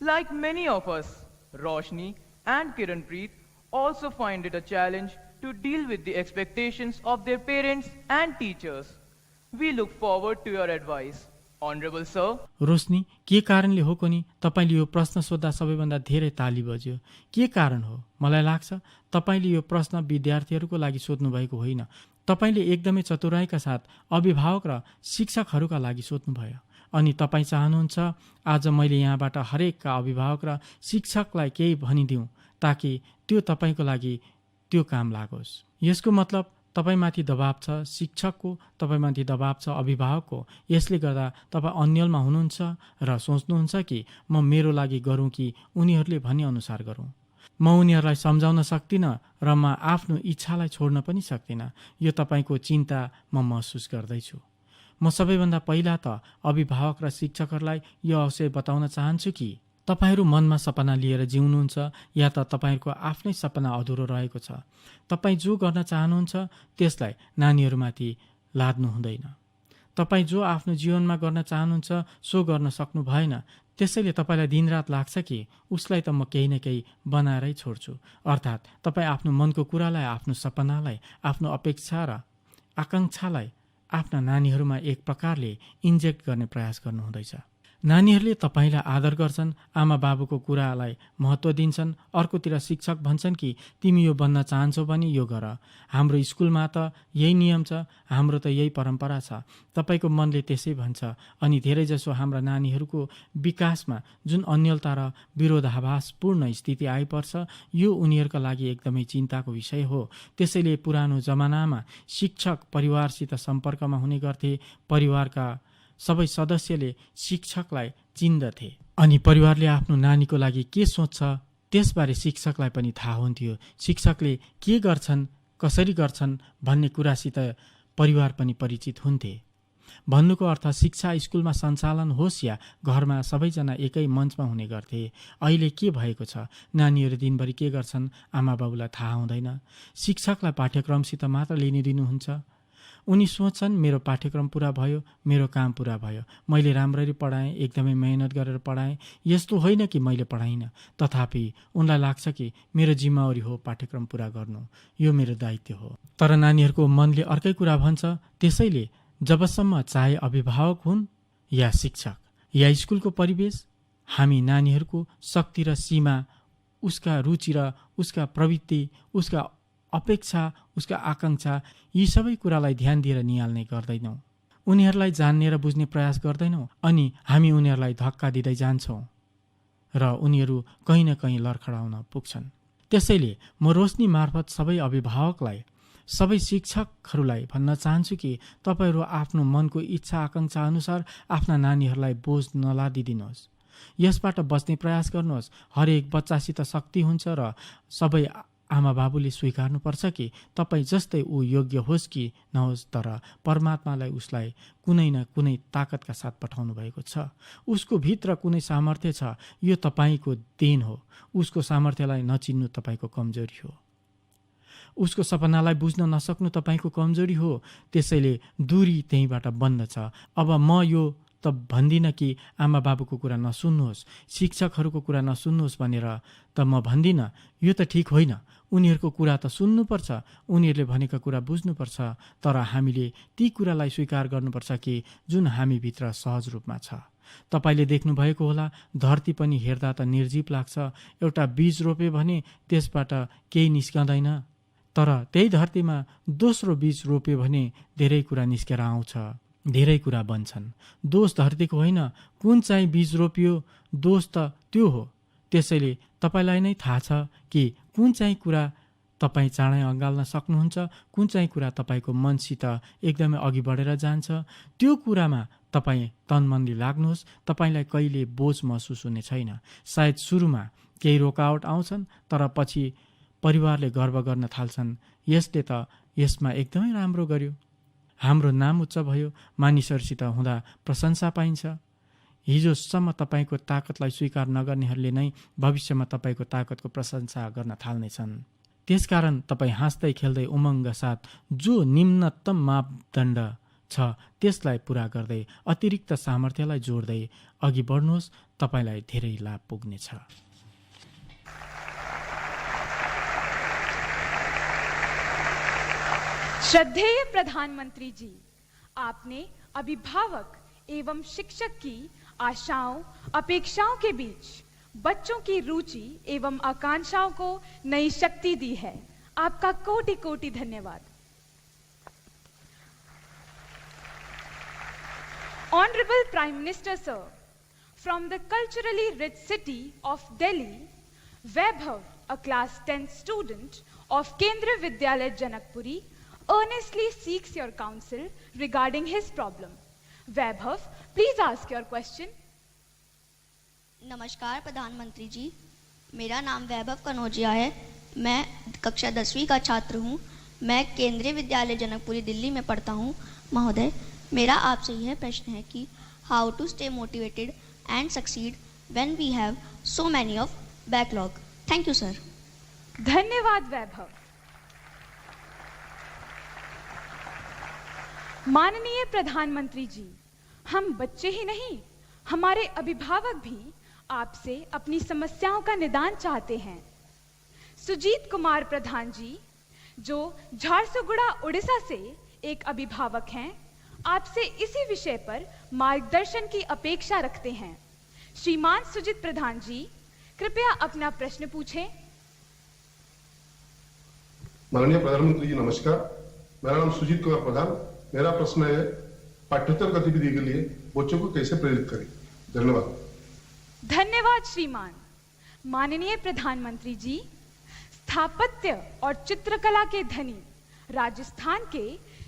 like many of us, Roshni and Kiranpreet also find it a challenge to deal with the expectations of their parents and teachers. We look forward to your advice. Honorable Sir. रोशनी, के कारणले हो कुनी तपाईले यो प्रश्न सोध्दा सबैभन्दा धेरै ताली बज्यो? के कारण हो? मलाई लाग्छ तपाईले यो प्रश्न विद्यार्थीहरूको लागि सोध्नु भएको होइन, तपाईले एकदमै चतुराईका साथ अभिभावक र शिक्षकहरूका लागि सोध्नुभयो। अनि तपाई चाहनुहुन्छ आज मैले यहाँबाट हरेकका अभिभावक र शिक्षकलाई केही भनिदिउँ ताकि त्यो तपाईको लागि त्यो काम लागोस्। यसको मतलब तपाईमाथि दबाव छ शिक्षकको, तपाईमाथि दबाव छ अभिभावकको। यसले गर्दा तपाईँ अन्यलमा हुनुहुन्छ र सोच्नुहुन्छ कि म मेरो लागि गरौँ कि उनीहरूले भने अनुसार गरौँ। म उनीहरूलाई सम्झाउन सक्दिनँ र म आफ्नो इच्छालाई छोड्न पनि सक्दिनँ। यो तपाईको चिन्ता म महसुस गर्दैछु। म सबैभन्दा पहिला त अभिभावक र शिक्षकहरूलाई यो अवश्य बताउन चाहन्छु कि तपाईहरू मनमा सपना लिएर जिउनुहुन्छ या त तपाईहरूको आफ्नै सपना अधुरो रहेको छ। तपाईँ जो गर्न चाहनुहुन्छ त्यसलाई नानीहरूमाथि लाद्नु हुँदैन। तपाईँ जो आफ्नो जीवनमा गर्न चाहनुहुन्छ सो गर्न सक्नु भएन, त्यसैले तपाईँलाई दिनरात लाग्छ कि उसलाई त म केही न केही बनाएरै छोड्छु। अर्थात् तपाईँ आफ्नो मनको कुरालाई, आफ्नो सपनालाई, आफ्नो अपेक्षा र आकाङ्क्षालाई आफ्ना नानीहरूमा एक प्रकारले इन्जेक्ट गर्ने प्रयास गर्नुहुँदैछ। नानीहरूले तपाईँलाई आदर गर्छन्, आमा बाबुको कुरालाई महत्त्व दिन्छन्। अर्कोतिर शिक्षक भन्छन् कि तिमी यो बन्न चाहन्छौ भने यो गर। हाम्रो स्कुलमा त यही नियम छ, हाम्रो त यही परम्परा छ। तपाईँको मनले त्यसै भन्छ। अनि धेरैजसो हाम्रा नानीहरूको विकासमा जुन अन्यलता र विरोधाभासपूर्ण स्थिति आइपर्छ यो उनीहरूका लागि एकदमै चिन्ताको विषय हो। त्यसैले पुरानो जमानामा शिक्षक परिवारसित सम्पर्कमा हुने गर्थे। परिवारका सबै सदस्यले शिक्षकलाई चिन्दथे अनि परिवारले आफ्नो नानीको लागि के सोच्छ त्यसबारे शिक्षकलाई पनि थाहा हुन्थ्यो। शिक्षकले के गर्छन्, कसरी गर्छन् भन्ने कुरासित परिवार पनि परिचित हुन्थे। भन्नुको अर्थ शिक्षा स्कुलमा सञ्चालन होस् या घरमा सबैजना एकै मञ्चमा हुने गर्थे। अहिले के भएको छ, नानीहरू दिनभरि के गर्छन् आमा बाबुलाई थाहा हुँदैन। शिक्षकलाई पाठ्यक्रमसित मात्र लिनु दिनुहुन्छ। उनी सोच्छन् मेरो पाठ्यक्रम पुरा भयो, मेरो काम पुरा भयो, मैले राम्ररी पढाएँ, एकदमै मेहनत गरेर पढाएँ। यस्तो होइन कि मैले पढाइनँ, तथापि उनलाई लाग्छ कि मेरो जिम्मेवारी हो पाठ्यक्रम पुरा गर्नु, यो मेरो दायित्व हो। तर नानीहरूको मनले अर्कै कुरा भन्छ। त्यसैले जबसम्म चाहे अभिभावक हुन् या शिक्षक या स्कुलको परिवेश, हामी नानीहरूको शक्ति र सीमा, उसका रुचि र उसका प्रवृत्ति, उसका अपेक्षा, उसका आकांक्षा, यी सबै कुरालाई ध्यान दिएर निहाल्ने गर्दैनौँ। उनीहरूलाई जान्ने र बुझ्ने प्रयास गर्दैनौँ अनि हामी उनीहरूलाई धक्का दिँदै जान्छौँ र उनीहरू कहीँ न कहीँ लडखडाउन पुग्छन्। त्यसैले म रोशनी मार्फत सबै अभिभावकलाई, सबै शिक्षकहरूलाई भन्न चाहन्छु कि तपाईँहरू आफ्नो मनको इच्छा आकांक्षा अनुसार आफ्ना नानीहरूलाई बोझ नलादिदिनुहोस्। यसबाट बच्ने प्रयास गर्नुहोस्। हरेक बच्चासित शक्ति हुन्छ र सबै आमा बाबुले स्वीकार्नुपर्छ कि तपाईँ जस्तै ऊ योग्य होस् कि नहोस्, तर परमात्मालाई उसलाई कुनै न कुनै ताकतका साथ पठाउनु भएको छ। उसको भित्र कुनै सामर्थ्य छ, यो तपाईँको देन हो। उसको सामर्थ्यलाई नचिन्नु तपाईँको कमजोरी हो। उसको सपनालाई बुझ्न नसक्नु तपाईँको कमजोरी हो। त्यसैले दूरी त्यहीँबाट बन्द छ। अब म यो त भन्दिनँ कि आमा बाबुको कुरा नसुन्नुहोस्, शिक्षकहरूको कुरा नसुन्नुहोस् भनेर त म भन्दिनँ। यो त ठिक होइन। उनीहरूको कुरा त सुन्नुपर्छ, उनीहरूले भनेका कुरा बुझ्नुपर्छ, तर हामीले ती कुरालाई स्वीकार गर्नुपर्छ कि जुन हामीभित्र सहज रूपमा छ। तपाईँले देख्नुभएको होला, धरती पनि हेर्दा त निर्जीव लाग्छ। एउटा बीज रोप्यो भने त्यसबाट केही निस्कँदैन, तर त्यही धरतीमा दोस्रो बीज रोप्यो भने धेरै कुरा निस्केर आउँछ, धेरै कुरा बन्छन्। दोष धरतीको होइन, कुन चाहिँ बीज रोपियो दोष त त्यो हो। त्यसैले तपाईँलाई नै थाहा छ कि कुन चाहिँ कुरा तपाईँ चाँडै अँगाल्न सक्नुहुन्छ, कुन चाहिँ कुरा तपाईँको मनसित एकदमै अघि बढेर जान्छ। त्यो कुरामा तपाईँ तनमनले लाग्नुहोस्। तपाईँलाई कहिले बोझ महसुस हुने छैन। सायद सुरुमा केही रोकावट आउँछन्, तर पछि परिवारले गर्व गर्न थाल्छन्, यसले त यसमा एकदमै राम्रो गर्यो, हाम्रो नाम उच्च भयो, मानिसहरूसित हुँदा प्रशंसा पाइन्छ। हिजोसम्म तपाईँको ताकतलाई स्वीकार नगर्नेहरूले नै भविष्यमा तपाईँको ताकतको प्रशंसा गर्न थाल्नेछन्। त्यसकारण तपाईँ हाँस्दै खेल्दै उमङ्ग साथ जो निम्नतम मापदण्ड छ त्यसलाई पुरा गर्दै अतिरिक्त सामर्थ्यलाई जोड्दै अघि बढ्नुहोस्। तपाईँलाई धेरै लाभ पुग्नेछ। श्रद्धेय प्रधानमंत्री जी, आपने अभिभावक एवं शिक्षक की आशाओं अपेक्षाओं के बीच बच्चों की रुचि एवं आकांक्षाओं को नई शक्ति दी है। आपका कोटि कोटि धन्यवाद। Honorable Prime Minister Sir, from the culturally rich city of Delhi, Vaibhav, a class 10 student of Kendriya Vidyalaya Janakpuri, earnestly seeks your counsel regarding his problem. Vaibhav, please ask your question. नमस्कार प्रधानमंत्री जी, मेरा नाम वैभव कनौजिया है। मैं कक्षा 10वीं का छात्र हूँ। मैं केंद्रीय विद्यालय जनकपुरी दिल्ली में पढ़ता हूँ। महोदय, मेरा आपसे यह प्रश्न है कि how to stay motivated and succeed when we have so many of backlog. Thank you sir. धन्यवाद वैभव। माननीय प्रधानमंत्री जी, हम बच्चे ही नहीं, हमारे अभिभावक भी आपसे अपनी समस्याओं का निदान चाहते हैं। सुजीत कुमार प्रधान जी, जो झारसुगुड़ा उड़ीसा से एक अभिभावक हैं, आपसे इसी विषय पर मार्गदर्शन की अपेक्षा रखते हैं। श्रीमान सुजीत प्रधान जी, कृपया अपना प्रश्न पूछें। माननीय प्रधानमंत्री जी नमस्कार, मेरा नाम सुजीत कुमार प्रधान। मेरा प्रश्न है, पाठ्येतर गतिविधि के लिए बच्चों को कैसे प्रेरित करें? धन्यवाद। धन्यवाद श्रीमान। माननीय प्रधानमंत्री जी, स्थापत्य और चित्रकला के धनी राजस्थान के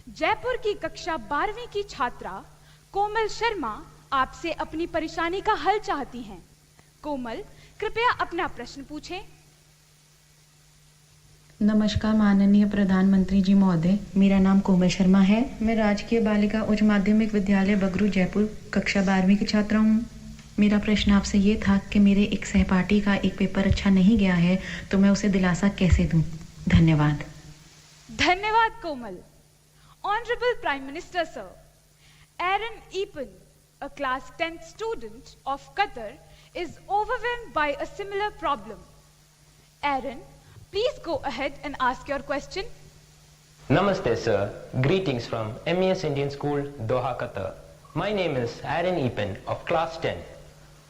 जयपुर की कक्षा 12वीं की छात्रा कोमल शर्मा आपसे अपनी परेशानी का हल चाहती हैं। कोमल, कृपया अपना प्रश्न पूछें। नमस्कार माननीय प्रधानमंत्री जी महोदय, मेरा नाम कोमल शर्मा है। मैं राजकीय बालिका उच्च माध्यमिक विद्यालय बगरू जयपुर कक्षा 12वीं की छात्रा हूँ। मेरा प्रश्न आपसे ये था कि मेरे एक सहपाठी का एक पेपर अच्छा नहीं गया है, तो मैं उसे दिलासा कैसे दूं? धन्यवाद। धन्यवाद कोमल। Honorable Prime Minister, sir, Aaron Epen, a class 10th student of Qatar, is overwhelmed by a similar problem. Aaron, please go ahead and ask your question. Namaste, sir. Greetings from MES Indian School, Doha, Qatar. My name is Aaron Epen of class 10.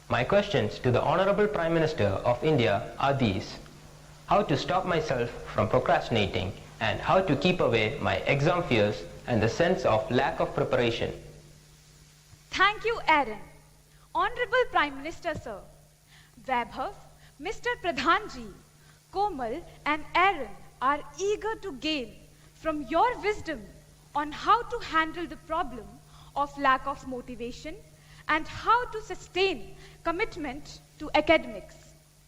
My questions to the Honorable Prime Minister of India are these. How to stop myself from procrastinating and how to keep away my exam fears and the sense of lack of preparation. Thank you, Aaron. Honorable Prime Minister, sir, Vaibhav, Mr. Pradhanji, Komal and Aaron are eager to gain from your wisdom on how to handle the problem of lack of motivation and how to sustain commitment to academics.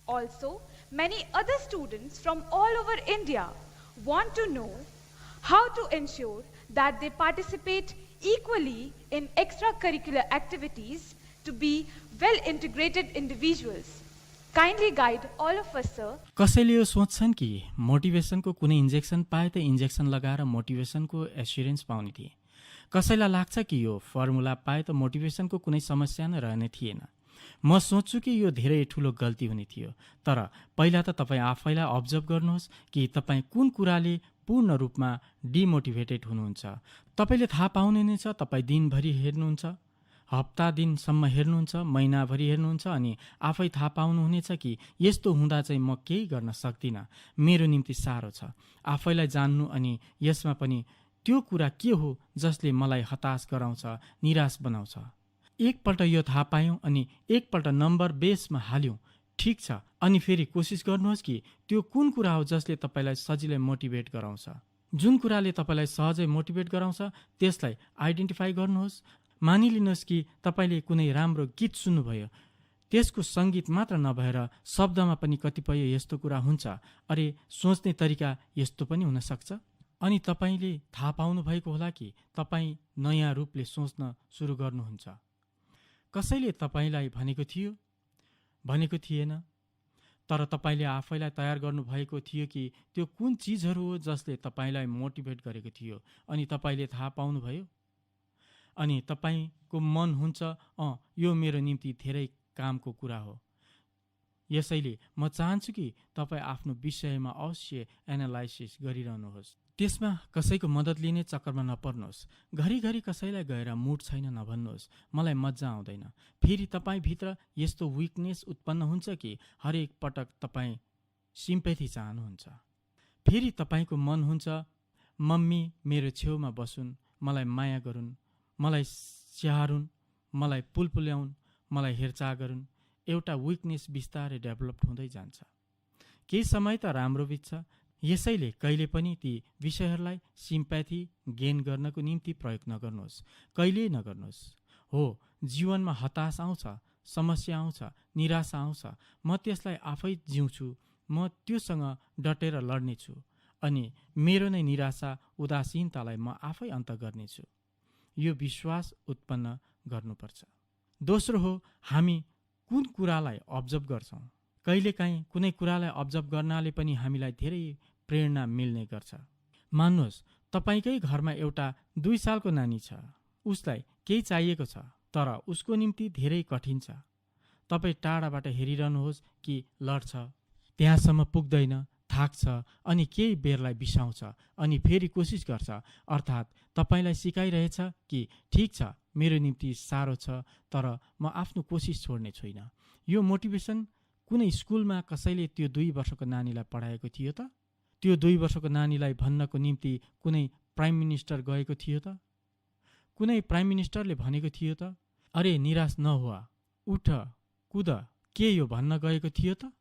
Also, many other students from all over India want to know how to ensure that they participate equally in extracurricular activities to be well-integrated individuals. Kindly guide all of us, sir. कसैले यो सोच्छन् कि मोटिभेसनको कुनै injection पाए त injection लगाएर मोटिभेसनको assurance पाउने थिए। कसैलाई लाग्छ कि यो फर्मुला पाए त मोटिभेसनको कुनै समस्या नै रहने थिएन। म सोच्छु कि यो धेरै ठुलो गल्ती हुने थियो। तर पहिला त तपाईँ आफैलाई अब्जर्भ गर्नुहोस् कि तपाईँ कुन कुराले पूर्ण रूपमा डिमोटिभेटेड हुनुहुन्छ। तपाईँले थाहा पाउनुहुनेछ, तपाईँ दिनभरि हेर्नुहुन्छ, हप्ता दिनसम्म हेर्नुहुन्छ, महिनाभरि हेर्नुहुन्छ अनि आफै थाहा पाउनुहुनेछ कि यस्तो हुँदा चाहिँ म केही गर्न सक्दिनँ, मेरो निम्ति साह्रो छ। आफैलाई जान्नु अनि यसमा पनि त्यो कुरा के हो जसले मलाई हताश गराउँछ, निराश बनाउँछ। एकपल्ट यो थाहा पायौँ अनि एकपल्ट नम्बर बेसमा हाल्यौँ, ठिक छ, अनि फेरि कोसिस गर्नुहोस् कि त्यो कुन कुरा हो जसले तपाईँलाई सजिलै मोटिभेट गराउँछ। जुन कुराले तपाईँलाई सहजै मोटिभेट गराउँछ त्यसलाई आइडेन्टिफाई गर्नुहोस्। मानिलिनुहोस् कि तपाईँले कुनै राम्रो गीत सुन्नुभयो, त्यसको सङ्गीत मात्र नभएर शब्दमा पनि कतिपय यस्तो कुरा हुन्छ, अरे सोच्ने तरिका यस्तो पनि हुनसक्छ। अनि तपाईँले थाहा पाउनुभएको होला कि तपाईँ नयाँ रूपले सोच्न सुरु गर्नुहुन्छ। कसैले तपाईँलाई भनेको थियो, भनेको थिएन, तर तपाईँले आफैलाई तयार गर्नुभएको थियो कि त्यो कुन चिजहरू हो जसले तपाईँलाई मोटिभेट गरेको थियो अनि तपाईँले थाहा पाउनुभयो। अनि तपाईँको मन हुन्छ यो मेरो निम्ति धेरै कामको कुरा हो। यसैले म चाहन्छु कि तपाईँ आफ्नो विषयमा अवश्य एनालाइसिस गरिरहनुहोस्। त्यसमा कसैको मद्दत लिने चक्करमा नपर्नुहोस्। घरिघरि कसैलाई गएर मुड छैन नभन्नुहोस्, मलाई मजा आउँदैन। फेरि तपाईँभित्र यस्तो विकनेस उत्पन्न हुन्छ कि हरेक पटक तपाईँ सिम्पेथी चाहनुहुन्छ। फेरि तपाईँको मन हुन्छ मम्मी मेरो छेउमा बसुन्, मलाई माया गरून्, मलाई स्याहारुन्, मलाई पुलपुल्याउन्, मलाई हेरचाह गरून्। एउटा विकनेस बिस्तारै डेभलप हुँदै जान्छ। केही समय त राम्रो बित्छ। यसैले कहिले पनि ती विषयहरूलाई सिम्प्याथी गेन गर्नको निम्ति प्रयोग नगर्नुहोस्, कहिल्यै नगर्नुहोस्। हो, जीवनमा हताश आउँछ, समस्या आउँछ, निराशा आउँछ, म त्यसलाई आफै जिउँछु, म त्योसँग डटेर लड्नेछु अनि मेरो नै निराशा उदासीनतालाई म आफै अन्त गर्नेछु। यो विश्वास उत्पन्न गर्नुपर्छ। दोस्रो हो, हामी कुन कुरालाई अब्जर्भ गर्छौँ। कहिलेकाहीँ कुनै कुरालाई अब्जर्भ गर्नाले पनि हामीलाई धेरै प्रेरणा मिल्ने गर्छ। मान्नुहोस् तपाईँकै घरमा एउटा 2 सालको नानी छ, उसलाई केही चाहिएको छ तर उसको निम्ति धेरै कठिन छ। तपाईँ टाढाबाट हेरिरहनुहोस् कि लड्छ, त्यहाँसम्म पुग्दैन, थाक्छ अनि केही बेरलाई बिसाउँछ अनि फेरि कोसिस गर्छ। अर्थात् तपाईँलाई सिकाइरहेछ कि ठिक छ, मेरो निम्ति साह्रो छ तर म आफ्नो कोसिस छोड्ने छुइनँ। यो मोटिभेसन कुनै स्कुलमा कसैले त्यो 2 वर्षको नानीलाई पढाएको थियो त? त्यो 2 वर्षको नानीलाई भन्नको निम्ति कुनै प्राइम मिनिस्टर गएको थियो त? कुनै प्राइम मिनिस्टरले भनेको थियो त अरे निराश नहुआ, उठ, कुद, के यो भन्न गएको थियो त?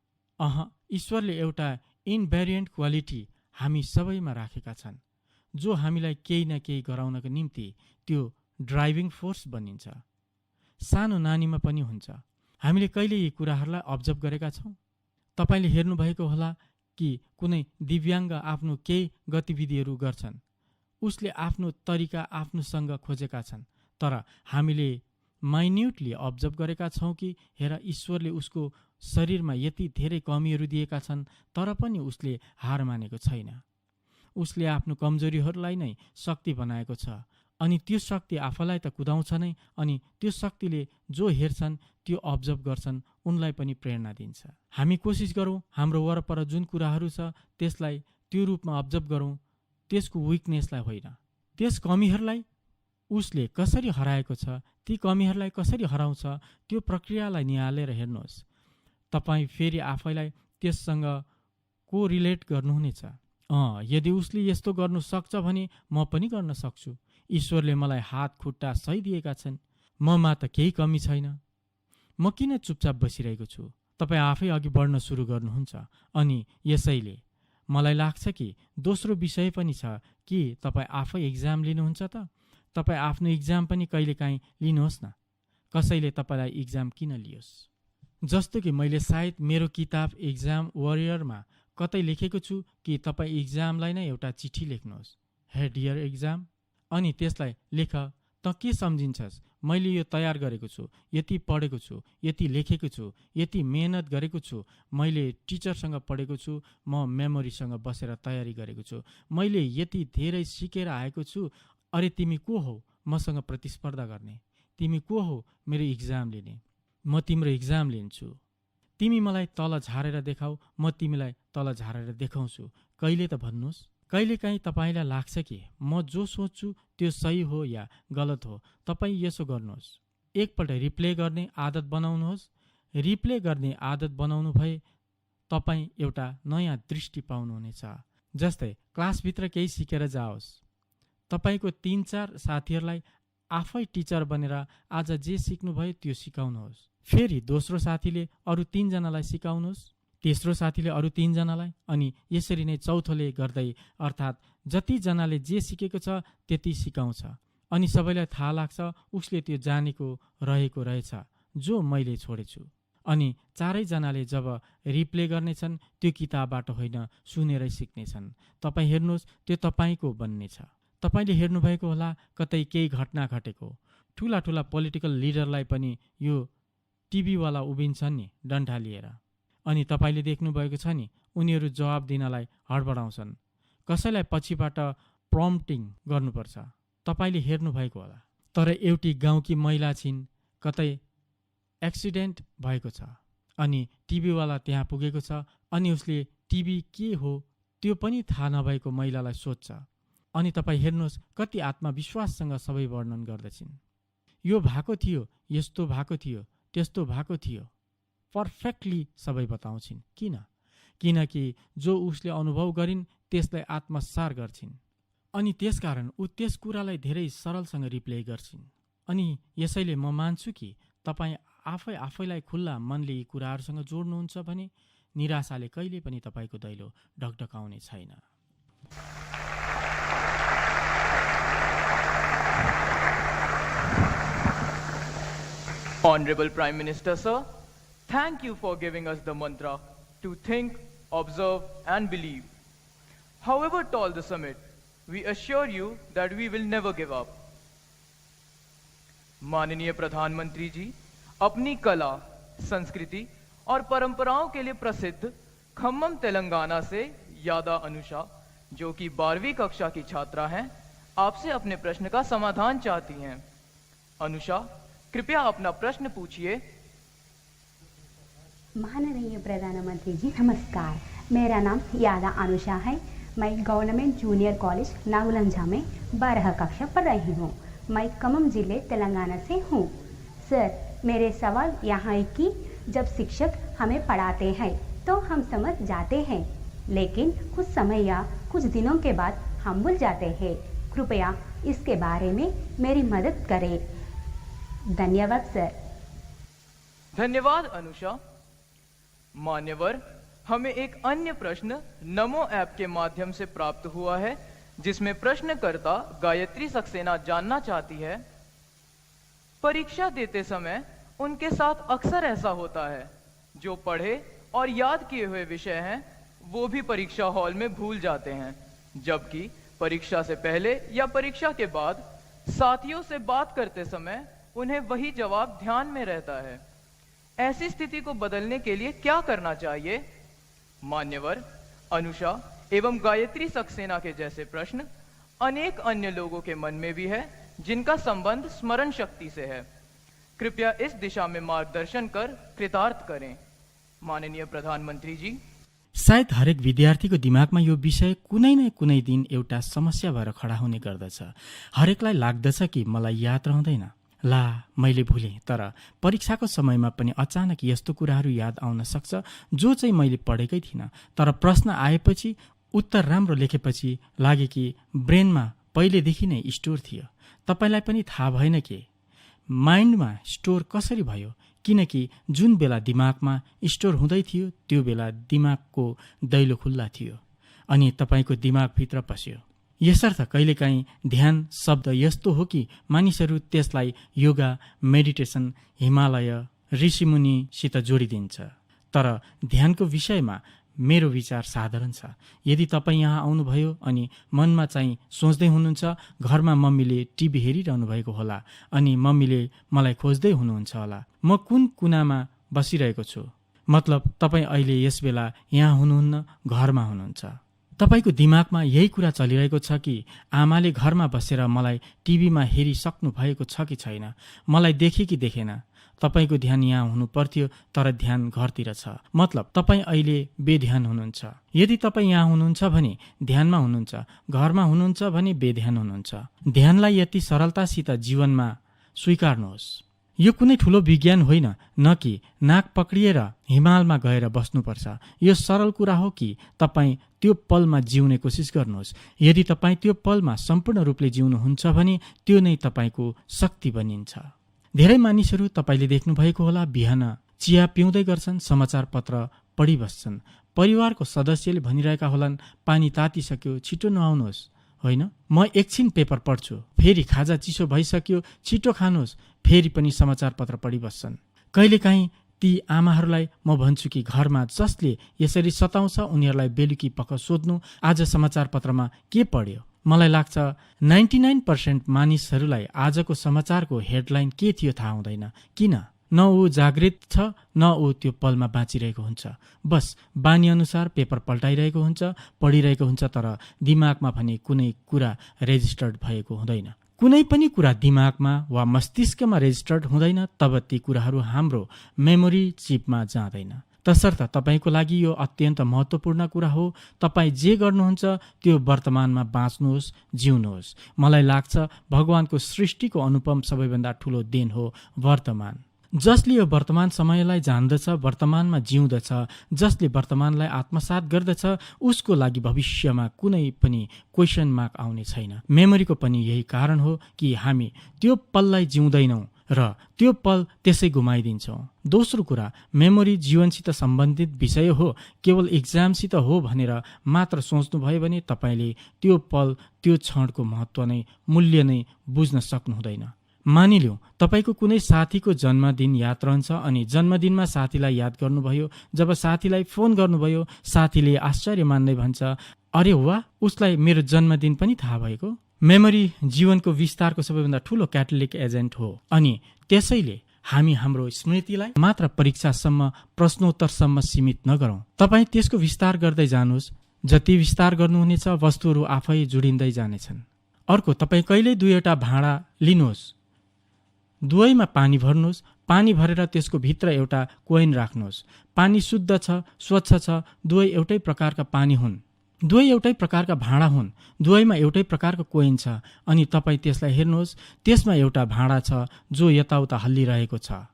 ईश्वरले एउटा इनभेरिएन्ट क्वालिटी हामी सबैमा राखेका छन् जो हामीलाई केही न केही गराउनको निम्ति त्यो ड्राइभिङ फोर्स बनिन्छ। सानो नानीमा पनि हुन्छ। हामीले कहिले यी कुराहरूलाई अब्जर्भ गरेका छौँ? तपाईँले हेर्नुभएको होला कि कुनै दिव्याङ्ग आफ्नो केही गतिविधिहरू गर्छन्, उसले आफ्नो तरिका आफ्नोसँग खोजेका छन्, तर हामीले माइन्युटली अब्जर्भ गरेका छौँ कि हेर ईश्वरले उसको शरीरमा यति धेरै कमीहरू दिएका छन् तर पनि उसले हार मानेको छैन। उसले आफ्नो कमजोरीहरूलाई नै शक्ति बनाएको छ अनि त्यो शक्ति आफूलाई त कुदाउँछ नै अनि त्यो शक्तिले जो हेर्छन् त्यो अब्जर्भ गर्छन् उनलाई पनि प्रेरणा दिन्छ। हामी कोसिस गरौँ हाम्रो वरपर जुन कुराहरू छ त्यसलाई त्यो रूपमा अब्जर्भ गरौँ, त्यसको विकनेसलाई होइन। त्यस कमीहरूलाई उसले कसरी हराएको छ, ती कमीहरूलाई कसरी हराउँछ त्यो प्रक्रियालाई निहालेर हेर्नुहोस्। तपाईँ फेरि आफैलाई त्यससँग कोरिलेट गर्नुहुनेछ। यदि उसले यस्तो गर्नु सक्छ भने म पनि गर्न सक्छु। ईश्वरले मलाई हात खुट्टा सही दिएका छन्, ममा त केही कमी छैन, म किन चुपचाप बसिरहेको छु? तपाईँ आफै अघि बढ्न सुरु गर्नुहुन्छ। अनि यसैले मलाई लाग्छ कि दोस्रो विषय पनि छ कि तपाईँ आफै एक्जाम लिनुहुन्छ त तपाईँ आफ्नो एक्जाम पनि कहिलेकाहीँ लिनुहोस् न। कसैले तपाईँलाई एक्जाम किन लियोस्? जस्तो कि मैले सायद मेरो किताब एक्जाम वरियरमा कतै लेखेको छु कि तपाईँ एक्जामलाई नै एउटा चिठी लेख्नुहोस्, हे डियर एक्जाम, अनि त्यसलाई लेख त के सम्झिन्छस्? मैले यो तयार गरेको छु, यति पढेको छु, यति लेखेको छु, यति मेहनत गरेको छु, मैले टिचरसँग पढेको छु, म मेमोरीसँग बसेर तयारी गरेको छु, मैले यति धेरै सिकेर आएको छु। अरे तिमी को हौ मसँग प्रतिस्पर्धा गर्ने? तिमी को हौ मेरो एक्जाम लिने? म तिम्रो एक्जाम लिन्छु। तिमी मलाई तल झारेर देखाऊ, म तिमीलाई तल झारेर देखाउँछु। कहिले त भन्नुहोस्? कहिलेकाहीँ तपाईँलाई लाग्छ कि म जो सोच्छु त्यो सही हो या गलत हो। तपाईँ यसो गर्नुहोस्, एकपल्ट रिप्ले गर्ने आदत बनाउनुहोस्। रिप्ले गर्ने आदत बनाउनु भए तपाईँ एउटा नयाँ दृष्टि पाउनुहुनेछ। जस्तै क्लासभित्र केही सिकेर जाओस्, तपाईँको 3-4 साथीहरूलाई आफै टिचर बनेर आज जे सिक्नुभयो त्यो सिकाउनुहोस्। फेरि दोस्रो साथीले अरू 3 जनालाई सिकाउनुहोस्, तेस्रो साथीले अरू 3 जनालाई, अनि यसरी नै चौथोले गर्दै, अर्थात् जतिजनाले जे सिकेको छ त्यति सिकाउँछ अनि सबैलाई थाहा लाग्छ उसले त्यो जानेको रहेको रहेछ जो मैले छोडेछु। अनि 4 जनाले जब रिप्ले गर्नेछन् त्यो किताबबाट होइन सुनेरै सिक्नेछन्। तपाईँ हेर्नुहोस् त्यो तपाईँको बन्नेछ। तपाईँले हेर्नुभएको होला कतै केही घटना घटेको, ठुला ठुला पोलिटिकल लिडरलाई पनि यो टिभीवाला उभिन्छन् नि डन्ठा लिएर, अनि तपाईँले देख्नुभएको छ नि उनीहरू जवाब दिनलाई हडबडाउँछन्, कसैलाई पछिबाट प्रम्प्टिङ गर्नुपर्छ, तपाईँले हेर्नुभएको होला। तर एउटी गाउँकी महिला छिन्, कतै एक्सिडेन्ट भएको छ अनि टिभीवाला त्यहाँ पुगेको छ अनि उसले टिभी के हो त्यो पनि थाहा नभएको महिलालाई सोध्छ अनि तपाईँ हेर्नुहोस् कति आत्मविश्वाससँग सबै वर्णन गर्दछिन्। यो भएको थियो, यस्तो भएको थियो, त्यस्तो भएको थियो, पर्फेक्टली सबै बताउँछिन्। किनकि जो उसले अनुभव गरिन् त्यसलाई आत्मसार गर्छिन् अनि त्यसकारण ऊ त्यस कुरालाई धेरै सरलसँग रिप्ले गर्छिन्। अनि यसैले म मान्छु कि तपाईँ आफैलाई खुल्ला मनले यी कुराहरूसँग जोड्नुहुन्छ भने निराशाले कहिले पनि तपाईँको दैलो ढकढकाउने छैन। Honorable Prime Minister, sir, thank you for giving us the mantra to think, observe and believe. However tall the summit, we assure you that we will never give up. माननीय प्रधानमंत्री जी, अपनी कला, संस्कृति और परंपराओं के लिए प्रसिद्ध खम्मम तेलंगाना से यादा अनुषा, जो कि 12वीं कक्षा की छात्रा हैं, आपसे अपने प्रश्न का समाधान चाहती हैं। अनुषा, कृपया अपना प्रश्न पूछिए। माननीय प्रधानमंत्री जी नमस्कार, मेरा नाम यादा अनुषा है। मैं गवर्नमेंट जूनियर कॉलेज नागुलंझा में 12 कक्षा पढ़ रही हूँ। मैं खम्मम जिले तेलंगाना से हूँ। सर, मेरे सवाल यहाँ है कि जब शिक्षक हमें पढ़ाते हैं तो हम समझ जाते हैं, लेकिन कुछ समय या कुछ दिनों के बाद हम भूल जाते हैं। कृपया इसके बारे में मेरी मदद करें। धन्यवाद सर। धन्यवाद अनुषा। मान्यवर, हमें एक अन्य प्रश्न नमो ऐप के माध्यम से प्राप्त हुआ है, जिसमें प्रश्नकर्ता गायत्री सक्सेना जानना चाहती है, परीक्षा देते समय उनके साथ अक्सर ऐसा होता है, जो पढ़े और याद किए हुए विषय हैं वो भी परीक्षा हॉल में भूल जाते हैं, जबकि परीक्षा से पहले या परीक्षा के बाद साथियों से बात करते समय उन्हें वही जवाब ध्यान में रहता है। ऐसी स्थिति को बदलने के लिए क्या करना चाहिए? मान्यवर, अनुषा एवं गायत्री सक्सेना के जैसे प्रश्न अनेक अन्य लोगों के मन में भी है जिनका संबंध स्मरण शक्ति से है। कृपया इस दिशा में मार्गदर्शन कर कृतार्थ करें। माननीय प्रधानमंत्री जी, सायद हरेक विद्यार्थीको दिमागमा यो विषय कुनै न कुनै दिन एउटा समस्या भएर खडा हुने गर्दछ। हरेकलाई लाग्दछ कि मलाई याद रहँदैन, ला मैले भुलेँ। तर परीक्षाको समयमा पनि अचानक यस्तो कुराहरू याद आउन सक्छ जो चाहिँ मैले पढेकै थिइनँ, तर प्रश्न आएपछि उत्तर राम्रो लेखेपछि लागे कि ब्रेनमा पहिलेदेखि नै स्टोर थियो। तपाईलाई पनि थाहा भएन के माइन्डमा स्टोर कसरी भयो? किनकि जुन बेला दिमागमा स्टोर हुँदै थियो त्यो बेला दिमागको दैलो खुल्ला थियो अनि तपाईको दिमागभित्र पस्यो। यसर्थ कहिलेकाहीँ ध्यान शब्द यस्तो हो कि मानिसहरू त्यसलाई योगा, मेडिटेसन, हिमालय, ऋषिमुनिसित जोडिदिन्छ। तर ध्यानको विषयमा मेरो विचार साधारण छ। यदि तपाईँ यहाँ आउनुभयो अनि मनमा चाहिँ सोच्दै हुनुहुन्छ, घरमा मम्मीले टिभी हेरिरहनु भएको होला अनि मम्मीले मलाई खोज्दै हुनुहुन्छ होला, म कुन कुनामा बसिरहेको छु, मतलब तपाईँ अहिले यस बेला यहाँ हुनुहुन्न, घरमा हुनुहुन्छ। तपाईको दिमागमा यही कुरा चलिरहेको छ कि आमाले घरमा बसेर मलाई टिभीमा हेरिसक्नु भएको छ कि छैन, मलाई देखे कि देखेन। तपाईको ध्यान यहाँ हुनु पर्थ्यो तर ध्यान घरतिर छ, मतलब तपाईँ अहिले बेध्यान हुनुहुन्छ। यदि तपाईँ यहाँ हुनुहुन्छ भने ध्यानमा हुनुहुन्छ, घरमा हुनुहुन्छ भने बेध्यान हुनुहुन्छ। ध्यानलाई यति सरलतासित जीवनमा स्वीकार्नुहोस्। यो कुनै ठुलो विज्ञान होइन, न कि नाक पक्रिएर हिमालमा गएर बस्नुपर्छ। यो सरल कुरा हो कि तपाईँ त्यो पलमा जिउने कोसिस गर्नुहोस्। यदि तपाईँ त्यो पलमा सम्पूर्ण रूपले जिउनुहुन्छ भने त्यो नै तपाईँको शक्ति बनिन्छ। धेरै मानिसहरू तपाईले देख्नुभएको होला, बिहान चिया पिउँदै गर्छन्, समाचार पत्र पढिबस्छन्। परिवारको सदस्यले भनिरहेका होलान्, पानी तातिसक्यो, छिटो नुहाउनुहोस्। होइन, म एकछिन पेपर पढ्छु, फेरि खाजा चिसो भइसक्यो, छिटो खानुहोस्, फेरि पनि समाचार पत्र पढिबस्छन्। कहिलेकाहीँ ती आमाहरूलाई म भन्छु कि घरमा जसले यसरी सताउँछ उनीहरूलाई बेलुकी पख सोध्नु, आज समाचार पत्रमा के पढ्यो। मलाई लाग्छ 99% मानिसहरूलाई आजको समाचारको हेडलाइन के थियो थाहा हुँदैन। किन? न ऊ जागृत छ, न ऊ त्यो पलमा बाँचिरहेको हुन्छ। बस बानी अनुसार पेपर पल्टाइरहेको हुन्छ, पढिरहेको हुन्छ, तर दिमागमा भने कुनै कुरा रेजिस्टर्ड भएको हुँदैन। कुनै पनि कुरा दिमागमा वा मस्तिष्कमा रेजिस्टर्ड हुँदैन तब ती कुराहरू हाम्रो मेमोरी चिपमा जाँदैन। तसर्थ तपाईको लागि यो अत्यन्त महत्त्वपूर्ण कुरा हो। तपाईँ जे गर्नुहुन्छ त्यो वर्तमानमा बाँच्नुहोस्, जिउनुहोस्। मलाई लाग्छ भगवानको सृष्टिको अनुपम सबैभन्दा ठुलो देन हो वर्तमान। जसले यो वर्तमान समयलाई जान्दछ, वर्तमानमा जिउँदछ, जसले वर्तमानलाई आत्मसात गर्दछ, उसको लागि भविष्यमा कुनै पनि क्वेसन मार्क आउने छैन। मेमोरीको पनि यही कारण हो कि हामी त्यो पललाई जिउँदैनौँ र त्यो पल त्यसै गुमाइदिन्छौँ। दोस्रो कुरा, मेमोरी जीवनसित सम्बन्धित विषय हो। केवल एक्जामसित हो भनेर मात्र सोच्नुभयो भने तपाईँले त्यो पल, त्यो क्षणको महत्त्व नै, मूल्य नै बुझ्न सक्नुहुँदैन। मानिलिउँ तपाईँको कुनै साथीको जन्मदिन याद रहन्छ अनि जन्मदिनमा साथीलाई याद गर्नुभयो। जब साथीलाई फोन गर्नुभयो, साथीले आश्चर्य मान्दै भन्छ, अरे वाह, उसलाई मेरो जन्मदिन पनि थाहा भएको। मेमोरी जीवनको विस्तारको सबैभन्दा ठुलो क्याटालिटिक एजेन्ट हो अनि त्यसैले हामी हाम्रो स्मृतिलाई मात्र परीक्षासम्म, प्रश्नोत्तरसम्म सीमित नगरौँ। तपाईँ त्यसको विस्तार गर्दै जानुहोस्। जति विस्तार गर्नुहुनेछ वस्तुहरू आफै जोडिँदै जानेछन्। अर्को, तपाईँ कहिल्यै दुईवटा भाँडा लिनुहोस्, दुवैमा पानी भर्नुहोस्, पानी भरेर त्यसको भित्र एउटा कोइन राख्नुहोस्। पानी शुद्ध छ, स्वच्छ छ, दुवै एउटै प्रकारका पानी हुन्, दुवै एउटै प्रकारका भाँडा हुन्, दुवैमा एउटै प्रकारको कोइन छ। अनि तपाईँ त्यसलाई हेर्नुहोस्, त्यसमा एउटा भाँडा छ जो यताउता हल्लिरहेको छ,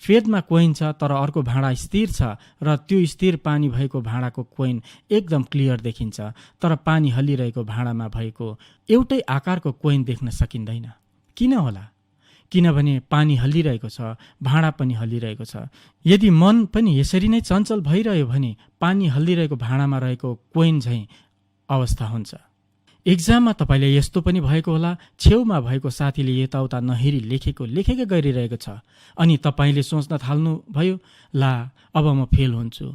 फेदमा कोइन छ, तर अर्को भाँडा स्थिर छ र त्यो स्थिर पानी भएको भाँडाको कोइन एकदम क्लियर देखिन्छ, तर पानी हल्लिरहेको भाँडामा भएको एउटै आकारको कोइन देख्न सकिँदैन। किन होला? किनभने पानी हल्लिरहेको छ, भाँडा पनि हल्लिरहेको छ। यदि मन पनि यसरी नै चञ्चल भइरह्यो भने पानी हल्लिरहेको भाँडामा रहेको कोइन झैँ अवस्था हुन्छ। एक्जाममा तपाईँले यस्तो पनि भएको होला, छेउमा भएको साथीले यताउता नहेरी लेखेकै गरिरहेको छ अनि तपाईँले सोच्न थाल्नुभयो, ला अब म फेल हुन्छु।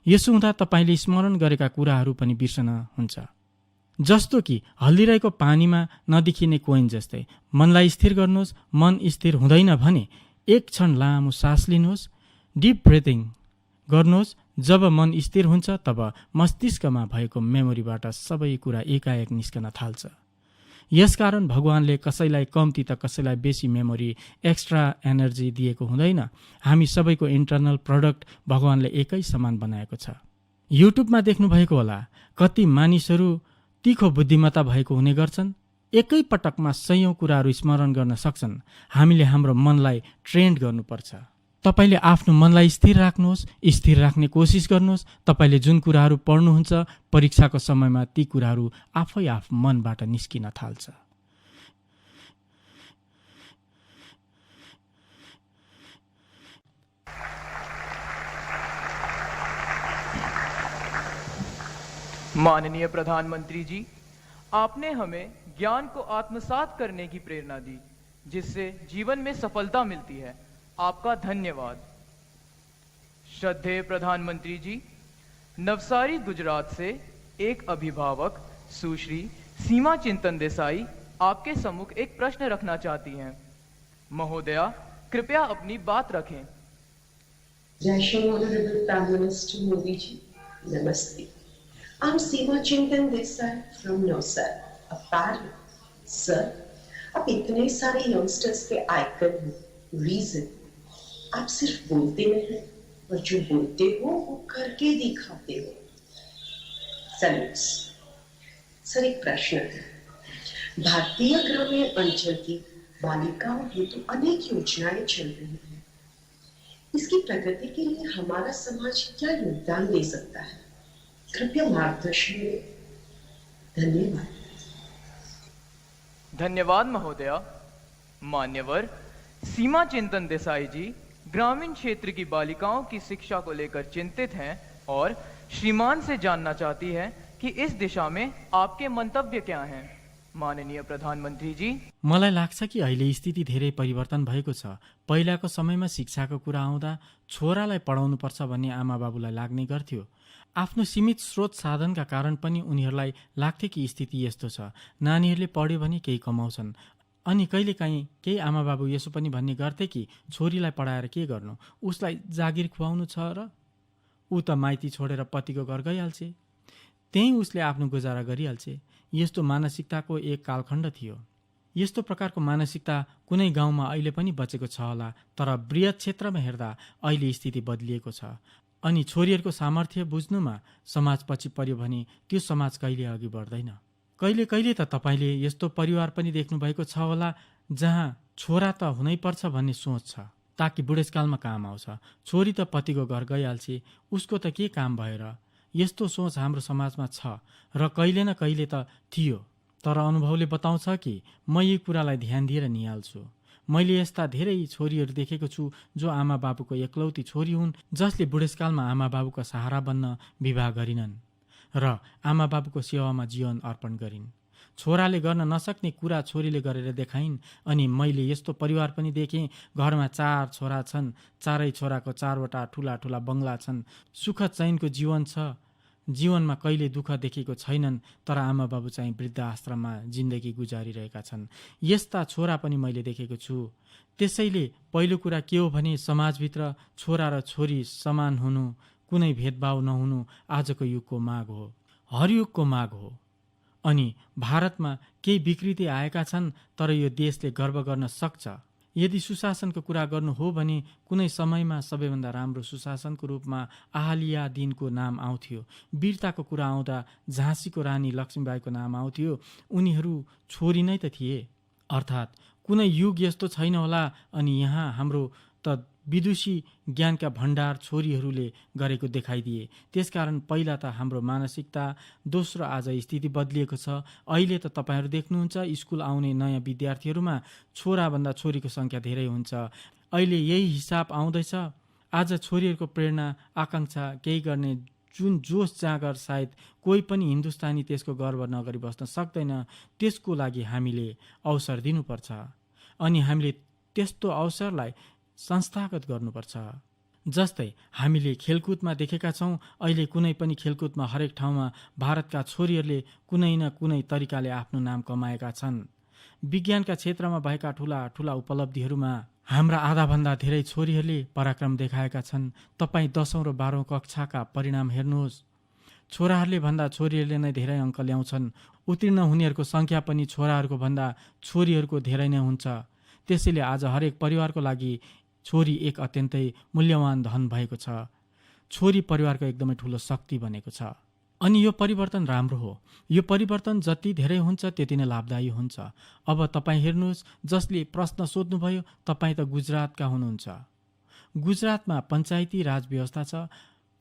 यसो हुँदा तपाईँले स्मरण गरेका कुराहरू पनि बिर्सन हुन्छ। जस्तो कि हल्लिरहेको पानीमा नदेखिने कोइन जस्तै। मनलाई स्थिर गर्नुहोस्। मन स्थिर हुँदैन भने एक क्षण लामो सास लिनुहोस्, डिप ब्रेथिङ गर्नुहोस्, जब मन स्थिर हुन्छ तब मस्तिष्कमा भएको मेमोरीबाट सबै कुरा एकाएक निस्कन थाल्छ। यसकारण भगवानले कसैलाई कम्ती त कसैलाई बेसी मेमोरी, एक्स्ट्रा एनर्जी दिएको हुँदैन। हामी सबैको इन्टरनल प्रोडक्ट भगवानले एकै समान बनाएको छ। युट्युबमा देख्नुभएको होला, कति मानिसहरू तीखो बुद्धिमत्ता भएको हुने गर्छन्। एकै पटकमा सयौं कुराहरू स्मरण गर्न सक्छन्। हामीले हाम्रो मनलाई ट्रेन्ड गर्नुपर्छ। तपाईले आफ्नो मनलाई स्थिर राख्नुहोस्, स्थिर राख्ने कोसिस गर्नुहोस्। तपाईले जुन कुराहरू पढ्नुहुन्छ परीक्षाको समयमा ती कुराहरू आफै आफ मनबाट निस्किन थाल्छ। माननीय प्रधानमंत्री जी, आपने हमें ज्ञान को आत्मसात करने की प्रेरणा दी, जिससे जीवन में सफलता मिलती है। आपका धन्यवाद। श्रद्धेय प्रधानमंत्री जी, नवसारी गुजरात से एक अभिभावक सुश्री सीमा चिंतन देसाई आपके सम्मुख एक प्रश्न रखना चाहती हैं। महोदया, कृपया अपनी बात रखें। Jai Shri honourable prime minister Modi ji, namaste. I'm Seema Chintan Desai from Navsari, a parent. Sir, आप इतने सारे यंगस्टर्स के आइकन हो, रीजन आप सिर्फ बोलते नहीं और जो बोलते हो वो करके दिखाते हो। सैल्यूट्स। सर, एक प्रश्न है। भारतीय ग्रामीण अंचल की बालिकाओं हेतु अनेक योजनाएं चल रही हैं। इसकी प्रगति के लिए हमारा समाज क्या योगदान दे सकता है? कृपया मार्गदर्शन दें। धन्यवाद। धन्यवाद महोदया। मान्यवर सीमा चिंतन देसाई जी ग्रामीण क्षेत्र की बालिकाओं की शिक्षा को लेकर चिंतित हैं और श्रीमान से जानना चाहती है कि इस दिशा में आपके मंतव्य क्या हैं। माननीय प्रधानमंत्री जी, मलाई लाग्छ कि अहिले स्थिति धेरै परिवर्तन भएको छ। पहिलाको समयमा शिक्षाको कुरा आउँदा छोरालाई पढाउनुपर्छ भन्ने आमा बाबुलाई लाग्ने गर्थ्यो। आफ्नो सीमित स्रोत साधनका कारण पनि उनीहरूलाई लाग्थ्यो कि स्थिति यस्तो छ, नानीहरूले पढ्यो भने केही कमाउँछन्। अनि कहिलेकाहीँ केही आमा बाबु यसो पनि भन्ने गर्थे कि छोरीलाई पढाएर के गर्नु, उसलाई जागिर खुवाउनु छ र ऊ त माइती छोडेर पतिको घर गइहाल्छे, त्यही उसले आफ्नो गुजारा गरिहाल्छे। यस्तो मानसिकताको एक कालखण्ड थियो। यस्तो प्रकारको मानसिकता कुनै गाउँमा अहिले पनि बचेको छ होला, तर बृहत क्षेत्रमा हेर्दा अहिले स्थिति बदलिएको छ। अनि छोरीहरूको सामर्थ्य बुझ्नुमा समाज पछि पर्यो भने त्यो समाज कहिले अघि बढ्दैन। कहिले कहिले त तपाईँले यस्तो परिवार पनि देख्नु भएको छ होला जहाँ छोरा त हुनै पर्छ भन्ने सोच छ, ताकि बुढेसकालमा काम आउँछ। छोरी त पतिको घर गइहाल्छे, उसको त के काम भएर। यस्तो सोच हाम्रो समाजमा छ र कहिले न कहिले त थियो। तर अनुभवले बताउँछ कि म यी कुरालाई ध्यान दिएर निहाल्छु। मैले यस्ता धेरै छोरीहरू देखेको छु जो आमा बाबुको एकलौती छोरी हुन्, जसले बुढेसकालमा आमा बाबुको सहारा बन्न विवाह गरिनन् र आमा बाबुको सेवामा जीवन अर्पण गरिन्। छोराले गर्न नसक्ने कुरा छोरीले गरेर देखाइन्। अनि मैले यस्तो परिवार पनि देखेँ, घरमा 4 छोरा छन्, चारै छोराको 4वटा ठुला ठुला बङ्गला छन्, सुख चैनको जीवन छ, जीवनमा कहिले दुःख देखेको छैनन्, तर आमा बाबु चाहिँ वृद्ध आश्रममा जिन्दगी गुजारिरहेका छन्। यस्ता छोरा पनि मैले देखेको छु। त्यसैले पहिलो कुरा के हो भने समाजभित्र छोरा र छोरी समान हुनु, कुनै भेदभाव नहुनु आजको युगको माग हो, हर युगको माग हो। अनि भारतमा केही विकृति आएका छन्, तर यो देशले गर्व गर्न सक्छ। यदि सुशासनको कुरा गर्नु हो भने कुनै समयमा सबैभन्दा राम्रो सुशासनको रूपमा आहालियादिनको नाम आउँथ्यो। वीरताको कुरा आउँदा झाँसीको रानी लक्ष्मीबाईको नाम आउँथ्यो। उनीहरू छोरी नै त थिए। अर्थात् कुनै युग यस्तो छैन होला अनि यहाँ हाम्रो त विदुषी ज्ञानका भण्डार छोरीहरूले गरेको देखाइदिए। त्यसकारण पहिला त हाम्रो मानसिकता, दोस्रो आज स्थिति बदलिएको छ। अहिले त तपाईँहरू देख्नुहुन्छ स्कुल आउने नयाँ विद्यार्थीहरूमा छोराभन्दा छोरीको सङ्ख्या धेरै हुन्छ। अहिले यही हिसाब आउँदैछ। आज छोरीहरूको प्रेरणा, आकाङ्क्षा, केही गर्ने जुन जोस जाँगर सायद कोही पनि हिन्दुस्तानी त्यसको गर्व नगरी बस्न सक्दैन। त्यसको लागि हामीले अवसर दिनुपर्छ अनि हामीले त्यस्तो अवसरलाई संस्थागत गर्नुपर्छ। जस्तै हामीले खेलकुदमा देखेका छौँ, अहिले कुनै पनि खेलकुदमा हरेक ठाउँमा भारतका छोरीहरूले कुनै न कुनै तरिकाले आफ्नो नाम कमाएका छन्। विज्ञानका क्षेत्रमा भएका ठुला ठुला उपलब्धिहरूमा हाम्रा आधाभन्दा धेरै छोरीहरूले पराक्रम देखाएका छन्। तपाईँ 10औं र 12औं कक्षाका परिणाम हेर्नुहोस्। छोराहरूले भन्दा छोरीहरूले नै धेरै अङ्क ल्याउँछन्। उत्तीर्ण हुनेहरूको सङ्ख्या पनि छोराहरूको भन्दा छोरीहरूको धेरै नै हुन्छ। त्यसैले आज हरेक परिवारको लागि छोरी एक अत्यन्तै मूल्यवान धन भएको छ। छोरी परिवारको एकदमै ठुलो शक्ति बनेको छ। अनि यो परिवर्तन राम्रो हो। यो परिवर्तन जति धेरै हुन्छ त्यति नै लाभदायी हुन्छ। अब तपाईँ हेर्नुहोस्, जसले प्रश्न सोध्नुभयो, तपाईँ त गुजरातका हुनुहुन्छ। गुजरातमा पञ्चायती राज व्यवस्था छ।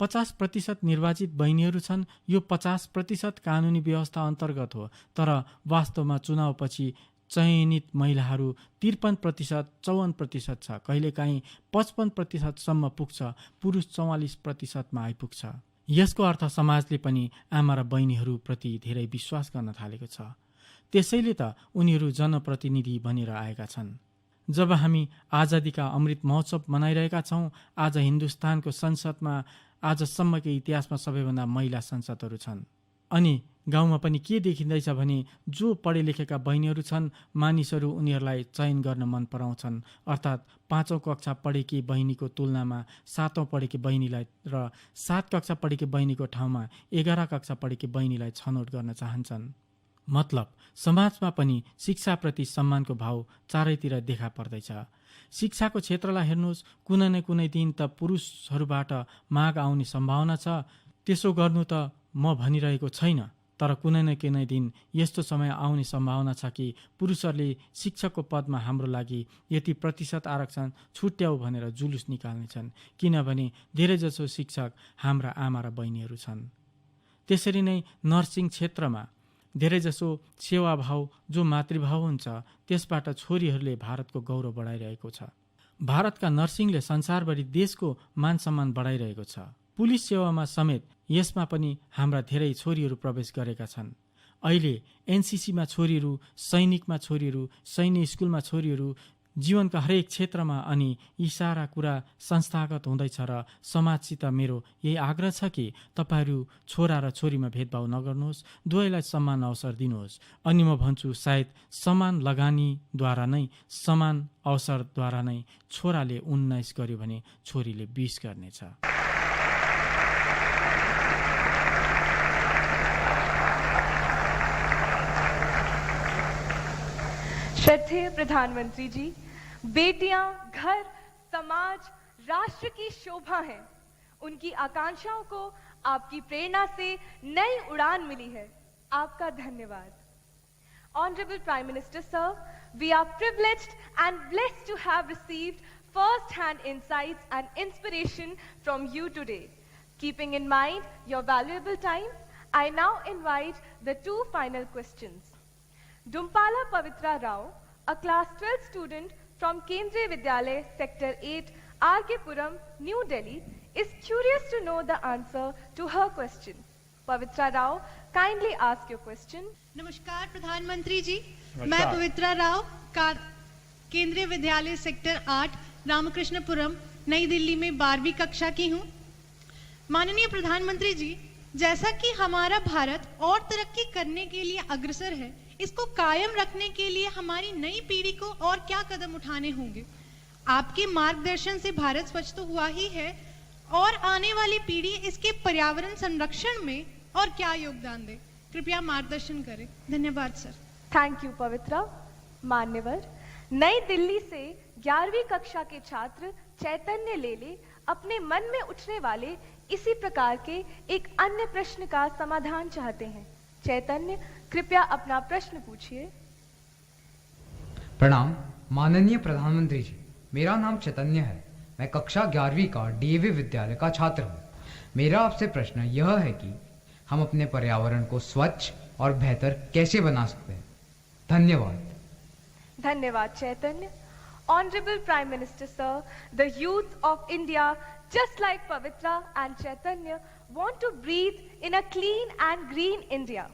50% निर्वाचित बहिनीहरू छन्। यो 50% कानुनी व्यवस्था अन्तर्गत हो। तर वास्तवमा चुनावपछि चयनित महिलाहरू 53%, 54% छ। कहिलेकाहीँ 55% सम्म पुग्छ। पुरुष 44%मा आइपुग्छ। यसको अर्थ समाजले पनि आमा र बहिनीहरूप्रति धेरै विश्वास गर्न थालेको छ। त्यसैले त उनीहरू जनप्रतिनिधि बनेर आएका छन्। जब हामी आजादीका अमृत महोत्सव मनाइरहेका छौँ, आज हिन्दुस्तानको संसदमा आजसम्मकै इतिहासमा सबैभन्दा महिला संसदहरू छन्। अनि गाउँमा पनि के देखिँदैछ भने जो पढे लेखेका बहिनीहरू छन्, मानिसहरू उनीहरूलाई चयन गर्न मन पराउँछन्। अर्थात् 5औं कक्षा पढेकी बहिनीको तुलनामा 7औं पढेकी बहिनीलाई र 7 कक्षा पढेकी बहिनीको ठाउँमा 11 कक्षा पढेकी बहिनीलाई छनौट गर्न चाहन्छन्। मतलब समाजमा पनि शिक्षाप्रति सम्मानको भाव चारैतिर देखा पर्दैछ। शिक्षाको क्षेत्रलाई हेर्नुहोस्, कुनै न कुनै दिन त पुरुषहरूबाट माग आउने सम्भावना छ। त्यसो गर्नु त म भनिरहेको छैन, तर कुनै न कुनै दिन यस्तो समय आउने सम्भावना छ कि पुरुषहरूले शिक्षकको पदमा हाम्रो लागि यति प्रतिशत आरक्षण छुट्याऊ भनेर जुलुस निकाल्नेछन्। किनभने धेरैजसो शिक्षक हाम्रा आमा र बहिनीहरू छन्। त्यसरी नै नर्सिङ क्षेत्रमा धेरैजसो सेवाभाव जो मातृभाव हुन्छ, त्यसबाट छोरीहरूले भारतको गौरव बढाइरहेको छ। भारतका नर्सिङले संसारभरि देशको मान सम्मान बढाइरहेको छ। पुलिस सेवामा समेत यसमा पनि हाम्रा धेरै छोरीहरू प्रवेश गरेका छन्। अहिले एनसीसीमा छोरीहरू, सैनिकमा छोरीहरू, सैन्य स्कुलमा छोरीहरू, जीवनका हरेक क्षेत्रमा। अनि यी सारा कुरा संस्थागत हुँदैछ र समाजसित मेरो यही आग्रह छ कि तपाईँहरू छोरा र छोरीमा भेदभाव नगर्नुहोस्, दुवैलाई समान अवसर दिनुहोस्। अनि म भन्छु, सायद समान लगानीद्वारा नै, समान अवसरद्वारा नै छोराले 19 गर्यो भने छोरीले 20 गर्नेछ। श्रद्धेय प्रधानमंत्री जी, बेटियां घर, समाज, राष्ट्र की शोभा हैं। उनकी आकांक्षाओं को आपकी प्रेरणा से नई उड़ान मिली है। आपका धन्यवाद। Honorable Prime Minister Sir, we are privileged and blessed to have received first-hand insights and inspiration from you today. Keeping in mind your valuable time, I now invite the two final questions. Dumpala Pavitra Rao, a class 12 student from Kendriya Vidyalaya Sector 8, R.K. Puram, New Delhi, is curious to know the answer to her question. Pavitra Rao, kindly ask your question. नमस्कार प्रधानमंत्री जी, मैं पवित्रा राव केंद्रीय विद्यालय sector 8 Ramakrishnapuram नई दिल्ली में 12वीं कक्षा की हूँ। माननीय प्रधानमंत्री जी, जैसा कि हमारा भारत और तरक्की करने के लिए अग्रसर है, इसको कायम रखने के लिए हमारी नई पीढ़ी को और क्या कदम उठाने होंगे? आपके मार्गदर्शन से भारत स्वच्छ तो हुआ ही है, और आने वाली पीढ़ी इसके पर्यावरण संरक्षण में और क्या योगदान दे? कृपया मार्गदर्शन करें। धन्यवाद सर। थैंक यू पवित्रा। मान्यवर, नई दिल्ली से 11वीं कक्षा के छात्र चैतन्य लेले अपने मन में उठने वाले इसी प्रकार के एक अन्य प्रश्न का समाधान चाहते हैं। चैतन्य, कृपया अपना प्रश्न पूछिए। प्रणाम माननीय प्रधानमंत्री जी, मेरा नाम चैतन्य है। मैं कक्षा 11वीं का डीएवी विद्यालय का छात्र हूँ। मेरा आपसे प्रश्न यह है कि हम अपने पर्यावरण को स्वच्छ और बेहतर कैसे बना सकते हैं? धन्यवाद। धन्यवाद Chaitanya. Honorable Prime Minister Sir, the youth of India, just like Pavitra and Chaitanya, want to breathe in a clean and green India,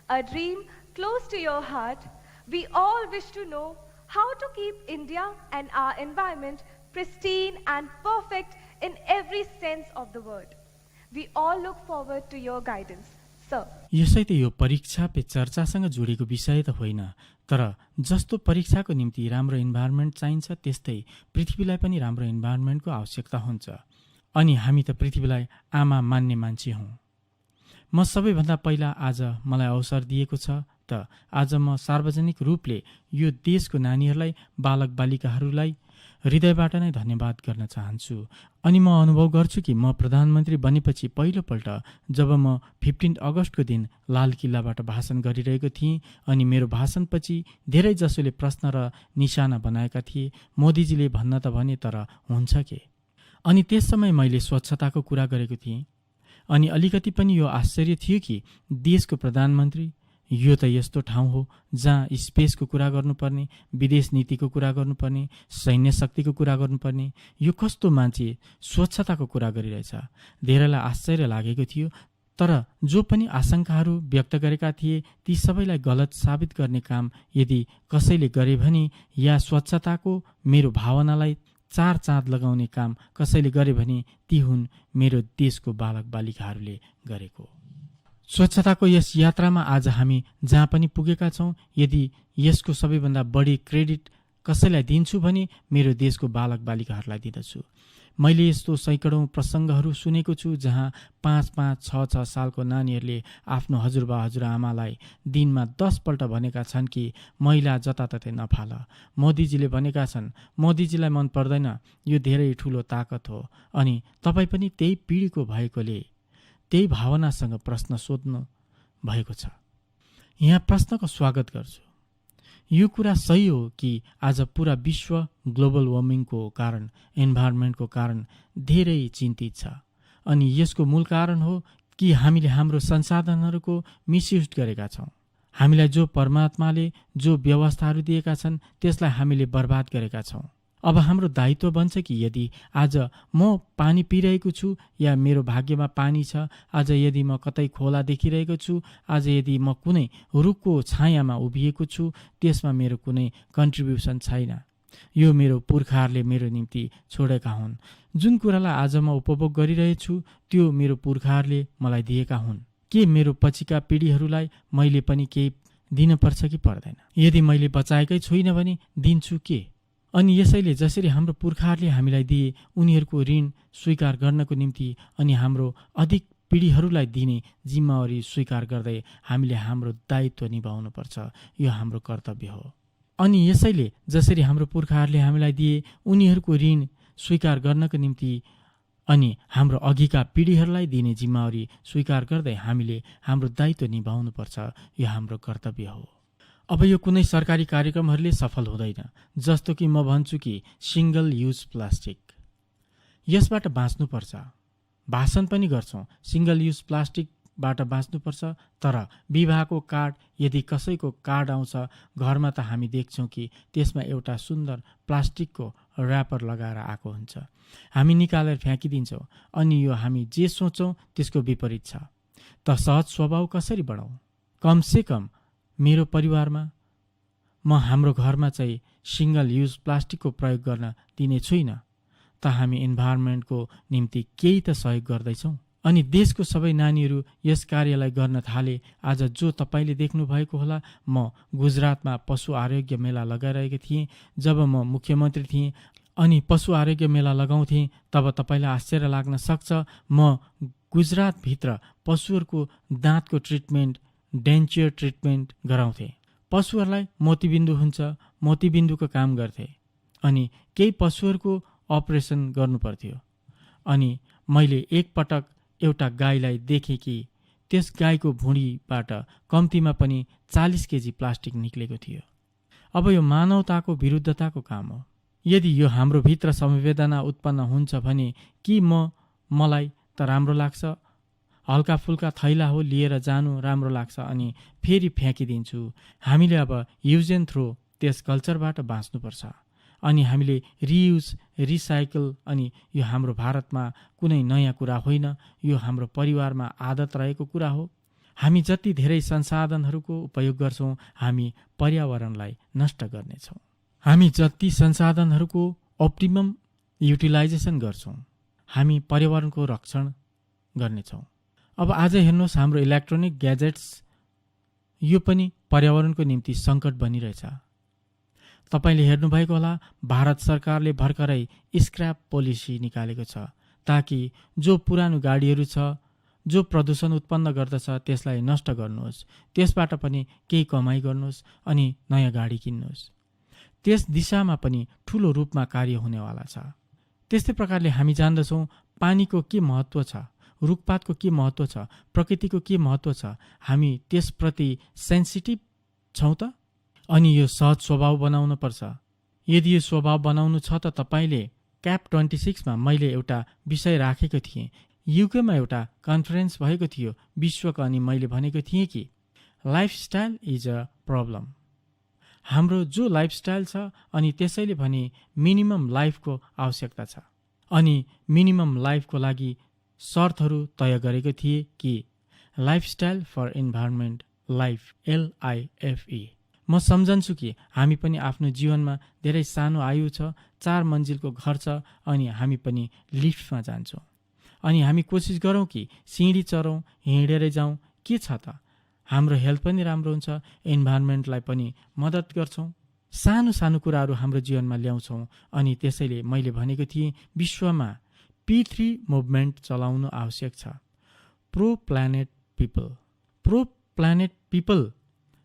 a dream close to your heart. We all wish to know how to keep India and our environment pristine and perfect in every sense of the word. We all look forward to your guidance. Sir. यसै त यो परीक्षा pay चर्चासँग जोडेको विषय त होइन, तर जस्तो परीक्षाको निम्ति राम्रो इन्भाइरोमेन्ट चाहिन्छ त्यस्तै पृथ्वीलाई पनि राम्रो इन्भाइरोमेन्टको आवश्यकता हुन्छ। अनि हामी त पृथ्वीलाई आमा मान्ने मान्छे हौँ। म सबैभन्दा पहिला आज मलाई अवसर दिएको छ त आज म सार्वजनिक रूपले यो देशको नानीहरूलाई बालक बालिकाहरूलाई हृदयबाट नै धन्यवाद गर्न चाहन्छु। अनि म अनुभव गर्छु कि म प्रधानमन्त्री बनेपछि पहिलोपल्ट जब म 15 अगस्तको दिन लाल किल्लाबाट भाषण गरिरहेको थिएँ अनि मेरो भाषणपछि धेरै जसोले प्रश्न र निशाना बनाएका थिए, मोदीजीले भन्न त भने तर हुन्छ के। अनि त्यस समय मैले स्वच्छताको कुरा गरेको थिएँ अनि अलिकति पनि यो आश्चर्य थियो कि देशको प्रधानमन्त्री यो त यस्तो ठाउँ हो जहाँ स्पेसको कुरा गर्नुपर्ने, विदेश नीतिको कुरा गर्नुपर्ने, सैन्य शक्तिको कुरा गर्नुपर्ने, यो कस्तो मान्छे स्वच्छताको कुरा गरिरहेछ। धेरैलाई आश्चर्य लागेको थियो। तर जो पनि आशंकाहरू व्यक्त गरेका थिए ती सबैलाई गलत साबित गर्ने काम यदि कसैले गरे भने या स्वच्छताको मेरो भावनालाई चार चाँद लगाउने काम कसैले गरे भने ती हुन् मेरो देशको बालक बालिकाहरूले गरेको। स्वच्छताको यस यात्रामा आज हामी जहाँ पनि पुगेका छौँ, यदि यसको सबैभन्दा बढी क्रेडिट कसैलाई दिन्छु भने मेरो देशको बालक बालिकाहरूलाई दिँदछु। मैले यस्तो सैकडौँ प्रसङ्गहरू सुनेको छु जहाँ 5-5, 6-6 सालको नानीहरूले आफ्नो हजुरबा हजुरआमालाई दिनमा 10 पल्ट भनेका छन् कि महिला जताततै नफाल। मोदीजीले भनेका छन् मोदीजीलाई मन पर्दैन, यो धेरै ठुलो ताकत हो। अनि तपाईँ पनि त्यही पिँढीको भएकोले त्यही भावनासँग प्रश्न सोध्नु भएको छ। यहाँ प्रश्नको स्वागत गर्छु। यो कुरा सही हो कि आज पुरा विश्व ग्लोबल वार्मिङको कारण, इन्भाइरोमेन्टको कारण धेरै चिन्तित छ अनि यसको मूल कारण हो कि हामीले हाम्रो संसाधनहरूको मिसयुज गरेका छौँ। हामीलाई जो परमात्माले जो व्यवस्थाहरू दिएका छन् त्यसलाई हामीले बर्बाद गरेका छौँ। अब हाम्रो दायित्व बन्छ कि यदि आज म पानी पिइरहेको छु या मेरो भाग्यमा पानी छ, आज यदि म कतै खोला देखिरहेको छु, आज यदि म कुनै रुखको छायामा उभिएको छु, त्यसमा मेरो कुनै कन्ट्रिब्युसन छैन। यो मेरो पुर्खाहरूले मेरो निम्ति छोडेका हुन्। जुन कुरालाई आज म उपभोग गरिरहेछु त्यो मेरो पुर्खाहरूले मलाई दिएका हुन्। के मेरो पछिका पिँढीहरूलाई मैले पनि केही दिनपर्छ कि पर्दैन? यदि मैले बचाएकै छुइनँ भने दिन्छु के? अनि यसैले जसरी हाम्रो पुर्खाहरूले हामीलाई दिए उनीहरूको ऋण स्वीकार गर्नको निम्ति अनि हाम्रो अधिक पिँढीहरूलाई दिने जिम्मेवारी स्वीकार गर्दै हामीले हाम्रो दायित्व निभाउनुपर्छ। यो हाम्रो कर्तव्य हो। अनि यसैले जसरी हाम्रो पुर्खाहरूले हामीलाई दिए उनीहरूको ऋण स्वीकार गर्नको निम्ति अनि हाम्रो अघिका पिँढीहरूलाई दिने जिम्मेवारी स्वीकार गर्दै हामीले हाम्रो दायित्व निभाउनुपर्छ। यो हाम्रो कर्तव्य हो। अब यो कुनै सरकारी कार्यक्रमहरूले सफल हुँदैन। जस्तो कि म भन्छु कि सिंगल युज प्लास्टिक, यसबाट बाँच्नुपर्छ। भाषण पनि गर्छौँ सिंगल युज प्लास्टिकबाट बाँच्नुपर्छ। तर विवाहको कार्ड यदि कसैको कार्ड आउँछ घरमा त हामी देख्छौँ कि त्यसमा एउटा सुन्दर प्लास्टिकको ऱ्यापर लगाएर आएको हुन्छ। हामी निकालेर फ्याँकिदिन्छौँ अनि यो हामी जे सोच्छौँ त्यसको विपरीत छ। त सहज स्वभाव कसरी बढाउँ? कमसे कम मेरो परिवारमा म हाम्रो घरमा चाहिँ सिंगल युज प्लास्टिकको प्रयोग गर्न दिने छुइनँ। त हामी इन्भाइरोमेन्टको निम्ति केही त सहयोग गर्दैछौँ। अनि देशको सबै नानीहरू यस कार्यलाई गर्न थाले। आज जो तपाईँले देख्नुभएको होला, म गुजरातमा पशु आरोग्य मेला लगाइरहेको थिएँ। जब म मुख्यमन्त्री थिएँ अनि पशु आरोग्य मेला लगाउँथेँ तब तपाईँलाई आश्चर्य लाग्न सक्छ। म गुजरातभित्र पशुहरूको दाँतको ट्रिटमेन्ट, डेन्चर ट्रिटमेन्ट गराउँथे। पशुहरूलाई मोतीबिन्दु हुन्छ, मोतीबिन्दुको काम गर्थे अनि केही पशुहरूको अपरेसन गर्नु पर्थ्यो। अनि मैले एकपटक एउटा गाईलाई देखेँ कि त्यस गाईको भुँडीबाट कम्तीमा पनि 40 केजी प्लास्टिक निक्लेको थियो। अब यो मानवताको विरुद्धताको काम हो। यदि यो हाम्रो भित्र संवेदना उत्पन्न हुन्छ भने कि मलाई त राम्रो लाग्छ, हल्का फुल्का थैला हो लिएर जानु राम्रो लाग्छ अनि फेरि फ्याँकिदिन्छु। हामीले अब युज एन्ड थ्रो त्यस कल्चरबाट बाँच्नुपर्छ। अनि हामीले रियुज, रिसाइकल, अनि यो हाम्रो भारतमा कुनै नयाँ कुरा होइन, यो हाम्रो परिवारमा आदत रहेको कुरा हो। हामी जति धेरै संसाधनहरूको उपयोग गर्छौँ हामी पर्यावरणलाई नष्ट गर्नेछौँ। हामी जति संसाधनहरूको अप्टिमम युटिलाइजेसन गर्छौँ हामी पर्यावरणको रक्षण गर्नेछौँ। अब आज हेर्नुहोस् हाम्रो इलेक्ट्रोनिक ग्याजेट्स यो पनि पर्यावरणको निम्ति सङ्कट बनिरहेछ। तपाईँले हेर्नुभएको होला, भारत सरकारले भर्खरै स्क्रैप पोलिसी निकालेको छ, ताकि जो पुरानो गाडीहरू छ, जो प्रदूषण उत्पन्न गर्दछ त्यसलाई नष्ट गर्नुहोस्, त्यसबाट पनि केही कमाइ गर्नुहोस् अनि नयाँ गाडी किन्नुहोस्। त्यस दिशामा पनि ठुलो रूपमा कार्य हुनेवाला छ। त्यस्तै प्रकारले हामी जान्दछौँ पानीको के महत्त्व छ, रुखपातको के महत्त्व छ, प्रकृतिको के महत्त्व छ। हामी त्यसप्रति सेन्सिटिभ छौँ त? अनि यो सहज स्वभाव बनाउनु पर्छ। यदि यो स्वभाव बनाउनु छ त तपाईँले CAP 26 मा मैले एउटा विषय राखेको थिएँ। युकेमा एउटा कन्फरेन्स भएको थियो विश्वको, अनि मैले भनेको थिएँ कि लाइफस्टाइल इज अ प्रब्लम। हाम्रो जो लाइफस्टाइल छ, अनि त्यसैले भने मिनिमम लाइफको आवश्यकता छ। अनि मिनिमम लाइफको लागि शर्तहरू तय गरेको थिए कि lifestyle for environment life, LIFE। म सम्झन्छु कि हामी पनि आफ्नो जीवनमा धेरै सानो आयु छ, 4 मन्जिलको घर छ, अनि हामी पनि लिफ्टमा जान्छौँ। अनि हामी कोसिस गरौँ कि सिँढी चढौँ, हिँडेरै जाउँ। के छ त, हाम्रो हेल्थ पनि राम्रो हुन्छ, इन्भाइरोमेन्टलाई पनि मद्दत गर्छौँ। सानो सानो कुराहरू हाम्रो जीवनमा ल्याउँछौँ। अनि त्यसैले मैले भनेको थिएँ विश्वमा P3 मुभमेन्ट चलाउनु आवश्यक छ। प्रो प्लानेट पिपल,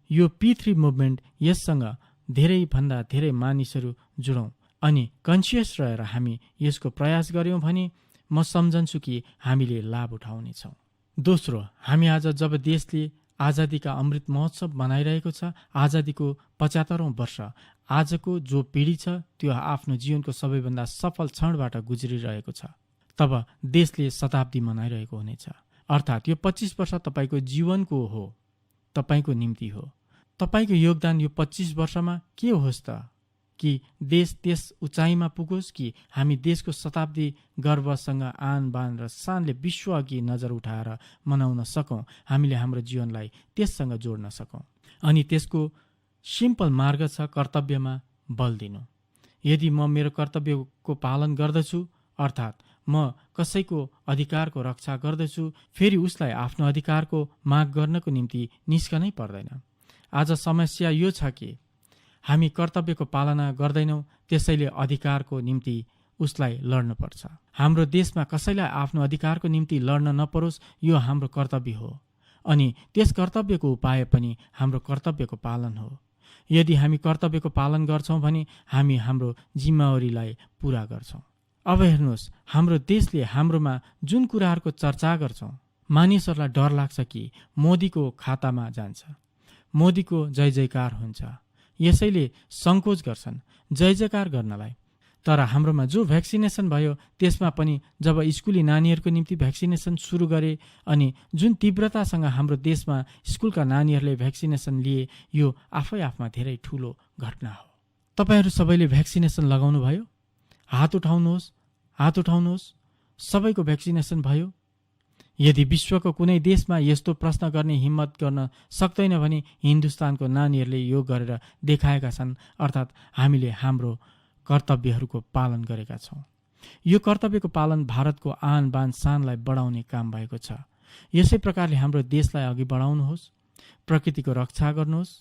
यो P3 मुभमेन्ट, यससँग धेरैभन्दा धेरै मानिसहरू जुडौँ अनि कन्सियस रहेर हामी यसको प्रयास गऱ्यौँ भने म सम्झन्छु कि हामीले लाभ उठाउनेछौँ। दोस्रो, हामी आज जब देशले आजादीका अमृत महोत्सव मनाइरहेको छ, आजादीको 75औं वर्ष, आजको जो पिढी छ त्यो आफ्नो जीवनको सबैभन्दा सफल क्षणबाट गुज्रिरहेको छ, तब देशले शताब्दी मनाइरहेको हुनेछ। अर्थात् यो 25 वर्ष तपाईँको जीवनको हो, तपाईँको निम्ति हो। तपाईँको योगदान यो 25 वर्षमा के होस् त, कि देश त्यस उचाइमा पुगोस् कि हामी देशको शताब्दी गर्वसँग, आन बान र शानले विश्व अघि नजर उठाएर मनाउन सकौँ। हामीले हाम्रो जीवनलाई त्यससँग जोड्न सकौँ। अनि त्यसको सिम्पल मार्ग छ कर्तव्यमा बल दिनु। यदि म मेरो कर्तव्यको पालन गर्दछु, अर्थात् म कसैको अधिकारको रक्षा गर्दछु, फेरि उसलाई आफ्नो अधिकारको माग गर्नको निम्ति निस्कनै पर्दैन। आज समस्या यो छ कि हामी कर्तव्यको पालना गर्दैनौँ, त्यसैले अधिकारको निम्ति उसलाई लड्नुपर्छ। हाम्रो देशमा कसैलाई आफ्नो अधिकारको निम्ति लड्न नपरोस्, यो हाम्रो कर्तव्य हो। अनि त्यस कर्तव्यको उपाय पनि हाम्रो कर्तव्यको पालन हो। यदि हामी कर्तव्यको पालन गर्छौँ भने हामी हाम्रो जिम्मेवारीलाई पुरा गर्छौँ। अब हेर्नुहोस्, हाम्रो देशले हाम्रोमा जुन कुराहरूको चर्चा गर्छौँ, मानिसहरूलाई डर लाग्छ कि मोदीको खातामा जान्छ, मोदीको जय जयकार हुन्छ, यसैले सङ्कोच गर्छन् जय जयकार गर्नलाई। तर हाम्रोमा जो भ्याक्सिनेसन भयो, त्यसमा पनि जब स्कुली नानीहरूको निम्ति भ्याक्सिनेसन सुरु गरे अनि जुन तीव्रतासँग हाम्रो देशमा स्कुलका नानीहरूले भ्याक्सिनेसन लिए, यो आफै आफमा धेरै ठुलो घटना हो। तपाईँहरू सबैले भ्याक्सिनेसन लगाउनु भयो? हात उठाउनुहोस्, हात उठाउनुहोस्। सबैको भ्याक्सिनेसन भयो? यदि विश्वको कुनै देशमा यस्तो प्रश्न गर्ने हिम्मत गर्न सक्दैन भने हिन्दुस्तानको नानीहरूले यो गरेर देखाएका छन्। अर्थात् हामीले हाम्रो कर्तव्यहरूको पालन गरेका छौँ। यो कर्तव्यको पालन भारतको आन बान शानलाई बढाउने काम भएको छ। यसै प्रकारले हाम्रो देशलाई अघि बढाउनुहोस्, प्रकृतिको रक्षा गर्नुहोस्,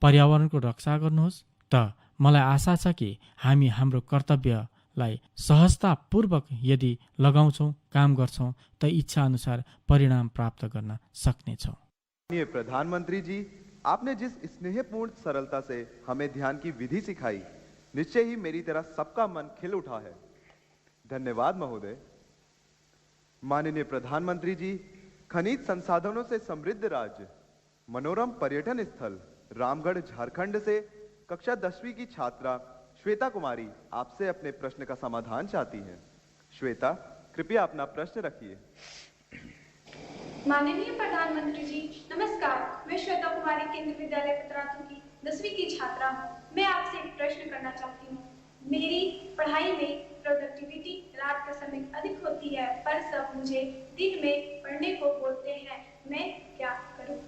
पर्यावरणको रक्षा गर्नुहोस्। त मलाई आशा छ कि हामी हाम्रो कर्तव्यलाई सहजतापूर्वक यदि लगाउँछौँ, काम गर्छौँ, त इच्छा अनुसार परिणाम प्राप्त गर्न सक्नेछौँ। प्रधानमंत्री जी, आपने जिस स्नेहपूर्ण सरलता से हमें ध्यान की विधि सिखाई, निश्चय ही मेरी तरह सबका मन खिल उठा है। धन्यवाद महोदय। माननीय प्रधानमंत्री जी, खनिज संसाधनों से समृद्ध राज्य, मनोरम पर्यटन स्थल रामगढ़ झारखंड से कक्षा 10वीं की छात्रा श्वेता कुमारी आपसे अपने प्रश्न का समाधान चाहती हैं। श्वेता, कृपया अपना प्रश्न रखिए। माननीय प्रधानमंत्री जी, नमस्कार। मैं श्वेता कुमारी केंद्रीय विद्यालय पतरातू की 10वीं की छात्रा हूँ। मैं आपसे एक प्रश्न करना चाहती हूँ। मेरी पढ़ाई में प्रोडक्टिविटी रात का समय अधिक होती है, पर सब मुझे दिन में पढ़ने को बोलते हैं। मैं क्या करूँ?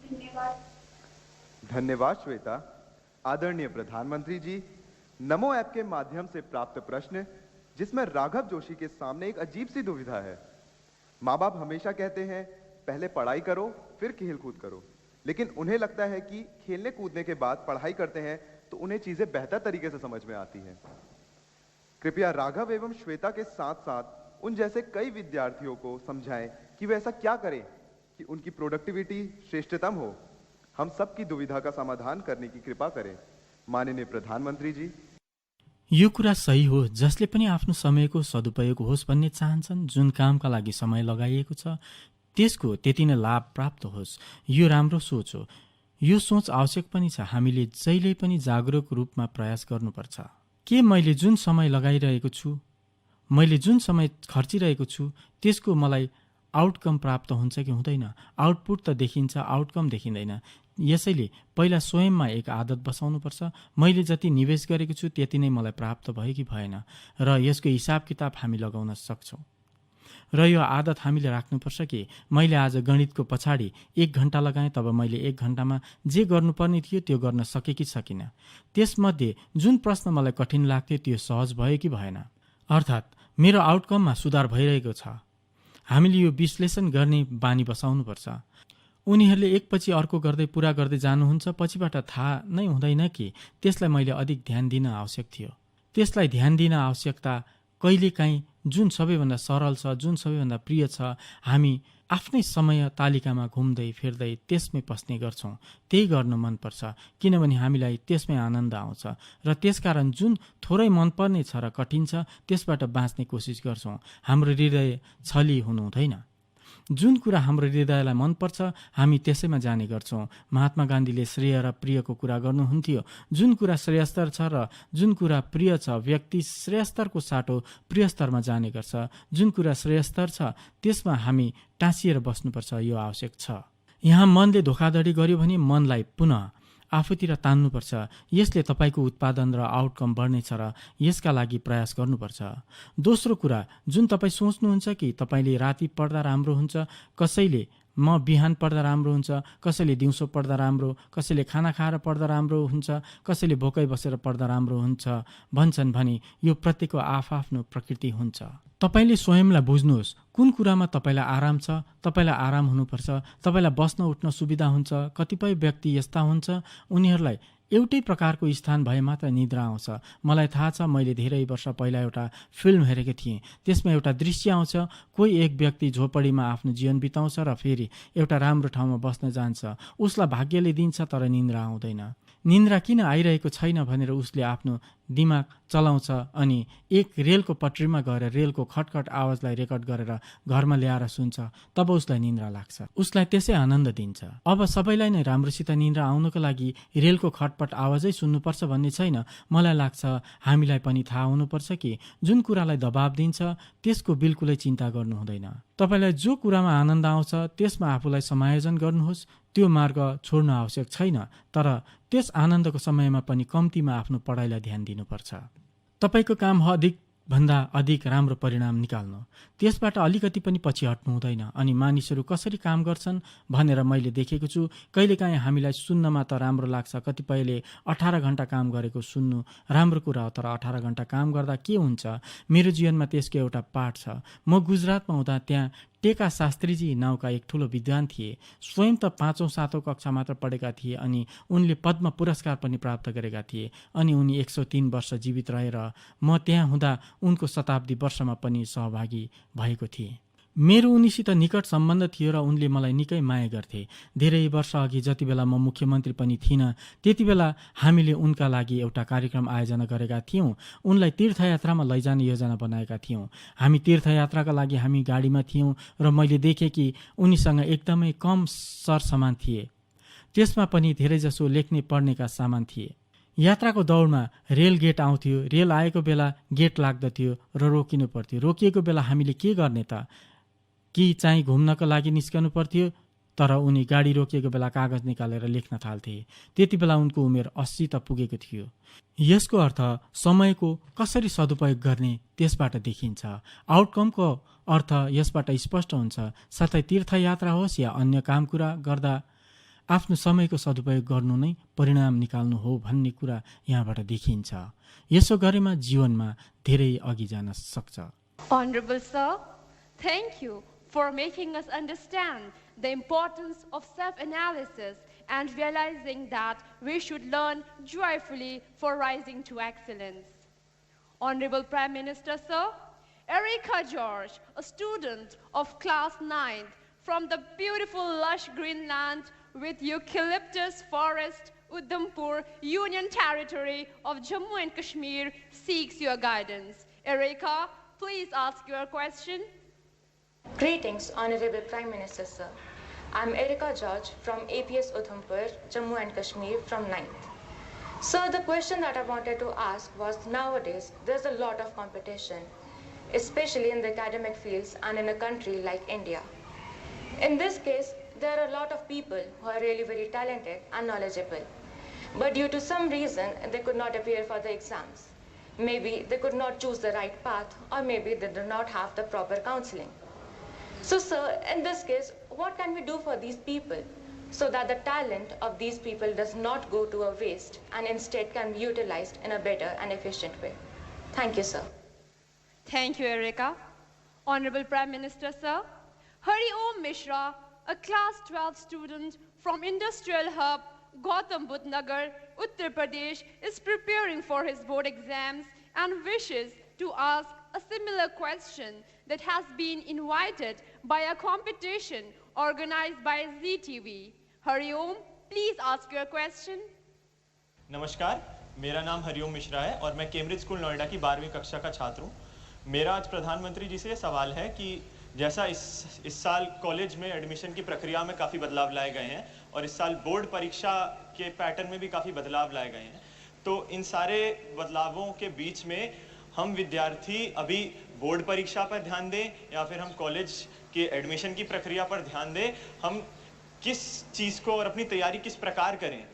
धन्यवाद। धन्यवाद श्वेता। आदरणीय प्रधानमंत्री जी, नमो ऐप के माध्यम से प्राप्त प्रश्न जिसमें राघव जोशी के सामने एक अजीब सी दुविधा है। माँ बाप हमेशा कहते हैं पहले पढ़ाई करो फिर खेल कूद करो, लेकिन उन्हें लगता है कि खेलने कूदने के बाद पढ़ाई करते हैं तो उन्हें चीजें बेहतर तरीके से समझ में आती हैं। कृपया राघव एवं श्वेता के साथ साथ उन जैसे कई विद्यार्थियों को समझाएं कि वे ऐसा क्या करें कि उनकी प्रोडक्टिविटी श्रेष्ठतम हो। हम सबकी दुविधा का समाधान करने की कृपा करें। माननीय प्रधानमन्त्री जी। यो कुरा सही हो, जसले पनि आफ्नो समयको सदुपयोग होस् भन्ने चाहन्छन्। जुन कामका लागि समय लगाइएको छ त्यसको त्यति नै लाभ प्राप्त होस्, यो राम्रो सोच हो। यो सोच आवश्यक पनि छ। हामीले जहिले पनि जागरुक रूपमा प्रयास गर्नुपर्छ। के मैले जुन समय लगाइरहेको छु, मैले जुन समय खर्चिरहेको छु त्यसको मलाई आउटकम प्राप्त हुन्छ कि हुँदैन? आउटपुट त देखिन्छ, आउटकम देखिँदैन। यसैले पहिला स्वयंमा एक आदत बसाउनुपर्छ। मैले जति निवेश गरेको छु त्यति नै मलाई प्राप्त भयो कि भएन, र यसको हिसाब किताब हामी लगाउन सक्छौँ। र यो आदत हामीले राख्नुपर्छ कि मैले आज गणितको पछाडि 1 घण्टा लगाएँ, तब मैले 1 घण्टामा जे गर्नुपर्ने थियो त्यो गर्न सके कि सकिनँ। त्यसमध्ये जुन प्रश्न मलाई कठिन लाग्थ्यो त्यो सहज भयो कि भएन, अर्थात् मेरो आउटकममा सुधार भइरहेको छ। हामीले यो विश्लेषण गर्ने बानी बसाउनुपर्छ। उनीहरूले एकपछि अर्को गर्दै पुरा गर्दै जानुहुन्छ, पछिबाट थाहा नै हुँदैन कि त्यसलाई मैले अधिक ध्यान दिन आवश्यक थियो। त्यसलाई ध्यान दिन आवश्यकता कहिलेकाहीँ जुन सबैभन्दा सरल छ, जुन सबैभन्दा प्रिय छ, हामी आफ्नै समय तालिकामा घुम्दै फिर्दै त्यसमै पस्ने गर्छौँ। त्यही गर्न मनपर्छ किनभने हामीलाई त्यसमै आनन्द आउँछ, र त्यसकारण जुन थोरै मनपर्ने छ र कठिन छ त्यसबाट बाँच्ने कोसिस गर्छौँ। हाम्रो हृदय छली हुनु हुँदैन। जुन कुरा हाम्रो हृदयलाई मनपर्छ हामी त्यसैमा जाने गर्छौँ। महात्मा गान्धीले श्रेय र प्रियको कुरा गर्नुहुन्थ्यो। जुन कुरा श्रेयस्तर छ र जुन कुरा प्रिय छ, व्यक्ति श्रेयस्तरको साटो प्रियस्तरमा जाने गर्छ। जुन कुरा श्रेयस्तर छ त्यसमा हामी टाँसिएर बस्नुपर्छ, यो आवश्यक छ। यहाँ मनले धोखाधडी गर्यो भने मनलाई पुनः आफूतिर तान्नुपर्छ। यसले तपाईँको उत्पादन र आउटकम बढ्नेछ र यसका लागि प्रयास गर्नुपर्छ। दोस्रो कुरा, जुन तपाईँ सोच्नुहुन्छ कि तपाईँले राति पढ्दा राम्रो हुन्छ, कसैले म बिहान पढ्दा राम्रो हुन्छ, कसैले दिउँसो पढ्दा राम्रो, कसैले खाना खाएर पढ्दा राम्रो हुन्छ, कसैले भोकै बसेर पढ्दा राम्रो हुन्छ भन्छन् भने यो प्रत्येकको आफआफ्नो प्रकृति हुन्छ। तपाईँले स्वयंलाई बुझ्नुहोस् कुन कुरामा तपाईँलाई आराम छ। तपाईँलाई आराम हुनुपर्छ, तपाईँलाई बस्न उठ्न सुविधा हुन्छ। कतिपय व्यक्ति यस्ता हुन्छ उनीहरूलाई एउटै प्रकारको स्थान भए मात्र निद्रा आउँछ। मलाई थाहा छ, मैले धेरै वर्ष पहिला एउटा फिल्म हेरेको थिएँ। त्यसमा एउटा दृश्य आउँछ, कोही एक व्यक्ति झोपडीमा आफ्नो जीवन बिताउँछ र फेरि एउटा राम्रो ठाउँमा बस्न जान्छ। उसलाई भाग्यले दिन्छ तर निन्द्रा आउँदैन। निन्द्रा किन आइरहेको छैन भनेर उसले आफ्नो दिमाग चलाउँछ अनि एक रेलको पटरीमा गएर रेलको खटखट आवाजलाई रेकर्ड गरेर घरमा ल्याएर सुन्छ। तब उसलाई निन्द्रा लाग्छ, उसलाई त्यसै आनन्द दिन्छ। अब सबैलाई नै राम्रोसित निन्द्रा आउनको लागि रेलको खटपट आवाजै सुन्नुपर्छ भन्ने छैन। मलाई लाग्छ हामीलाई पनि थाहा हुनुपर्छ कि जुन कुरालाई दबाब दिन्छ त्यसको बिल्कुलै चिन्ता गर्नु हुँदैन। तपाईँलाई जो कुरामा आनन्द आउँछ त्यसमा आफूलाई समायोजन गर्नुहोस्। त्यो मार्ग छोड्नु आवश्यक छैन, तर त्यस आनन्दको समयमा पनि कम्तीमा आफ्नो पढाइलाई ध्यान दिनुपर्छ। तपाईँको काम हो अधिकभन्दा अधिक राम्रो परिणाम निकाल्नु, त्यसबाट अलिकति पनि पछि हट्नु हुँदैन। अनि मानिसहरू कसरी काम गर्छन् भनेर मैले देखेको छु। कहिलेकाहीँ हामीलाई सुन्नमा त राम्रो लाग्छ, कतिपयले 18 घण्टा काम गरेको सुन्नु राम्रो कुरा हो, तर 18 घण्टा काम गर्दा के हुन्छ? मेरो जीवनमा त्यसको एउटा पाठ छ। म गुजरातमा हुँदा त्यहाँ टेका शास्त्रीजी नाउँका एक ठुलो विद्वान थिए। स्वयं त 5औं 7औं कक्षा मात्र पढेका थिए अनि उनले पद्म पुरस्कार पनि प्राप्त गरेका थिए। अनि उनी 103 वर्ष जीवित रहेर म त्यहाँ हुँदा उनको शताब्दी वर्षमा पनि सहभागी भएको थिएँ। मेरो उनीसित निकट सम्बन्ध थियो र उनले मलाई निकै माया गर्थे। धेरै वर्ष अघि जति बेला म मुख्यमन्त्री पनि थिइनँ त्यति बेला हामीले उनका लागि एउटा कार्यक्रम आयोजना गरेका थियौँ। उनलाई तीर्थयात्रामा लैजाने योजना बनाएका थियौँ। हामी तीर्थयात्राका लागि हामी गाडीमा थियौँ र मैले देखेँ कि उनीसँग एकदमै कम सरसामान थिए। त्यसमा पनि धेरैजसो लेख्ने पढ्नेका सामान थिए। यात्राको दौडमा रेल गेट आउँथ्यो, रेल आएको बेला गेट लाग्दथ्यो र रोकिनु पर्थ्यो। रोकिएको बेला हामीले के गर्ने त? कि चाहिँ घुम्नको लागि निस्कनु पर्थ्यो, तर उनी गाडी रोकिएको बेला कागज निकालेर लेख्न थाल्थे। त्यति बेला उनको उमेर 80 त पुगेको थियो। यसको अर्थ समयको कसरी सदुपयोग गर्ने त्यसबाट देखिन्छ। आउटकमको अर्थ यसबाट स्पष्ट हुन्छ। साथै तीर्थयात्रा होस् या अन्य काम कुरा गर्दा आफ्नो समयको सदुपयोग गर्नु नै परिणाम निकाल्नु हो भन्ने कुरा यहाँबाट देखिन्छ। यसो गरेमा जीवनमा धेरै अघि जान सक्छ। Honorable Sir, thank you for making us understand the importance of self-analysis and realizing that we should learn joyfully for rising to excellence. Honorable Prime Minister, sir, Erica George, a student of class 9th from the beautiful lush green land with eucalyptus forest, Udhampur, Union Territory of Jammu and Kashmir, seeks your guidance. Erica, please ask your question. Greetings, Honorable Prime Minister, sir. I'm Erica George from APS Udhampur, Jammu and Kashmir from 9th. Sir, the question that I wanted to ask was, nowadays there's a lot of competition, especially in the academic fields and in a country like India. In this case, there are a lot of people who are really very talented and knowledgeable, but due to some reason, they could not appear for the exams. Maybe they could not choose the right path, or maybe they do not have the proper counseling. So, sir, in this case, what can we do for these people so that the talent of these people does not go to a waste and instead can be utilized in a better and efficient way? Thank you, sir. Thank you, Erica. Honorable Prime Minister, sir, Hari Om Mishra, a class 12 student from Industrial Hub, Gautam Budh Nagar, Uttar Pradesh, is preparing for his board exams and wishes to ask a similar question that has been invited by a competition organized by ZTV. Hari Om, please ask your question. नमस्कार, मेरा नाम हरिओम मिश्रा है और मैं Cambridge school Noida की 12वीं कक्षा का छात्र हूँ। मेरा आज प्रधानमंत्री जी से सवाल है कि जैसा इस साल कॉलेज में एडमिशन की प्रक्रिया में काफ़ी बदलाव लाए गए हैं और इस साल बोर्ड परीक्षा के पैटर्न में भी काफ़ी बदलाव लाए गए हैं, तो इन सारे बदलावों के बीच में हम विद्यार्थी अभी बोर्ड परीक्षा पर ध्यान दें या फिर हम कॉलेज के एडमिशन की प्रक्रिया पर ध्यान दें, हम किस चीज़ को और अपनी तैयारी किस प्रकार करें?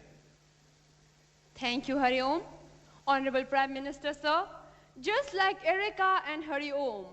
Thank you, Hari Om. Honorable Prime Minister, sir, just like Erica and Hari Om,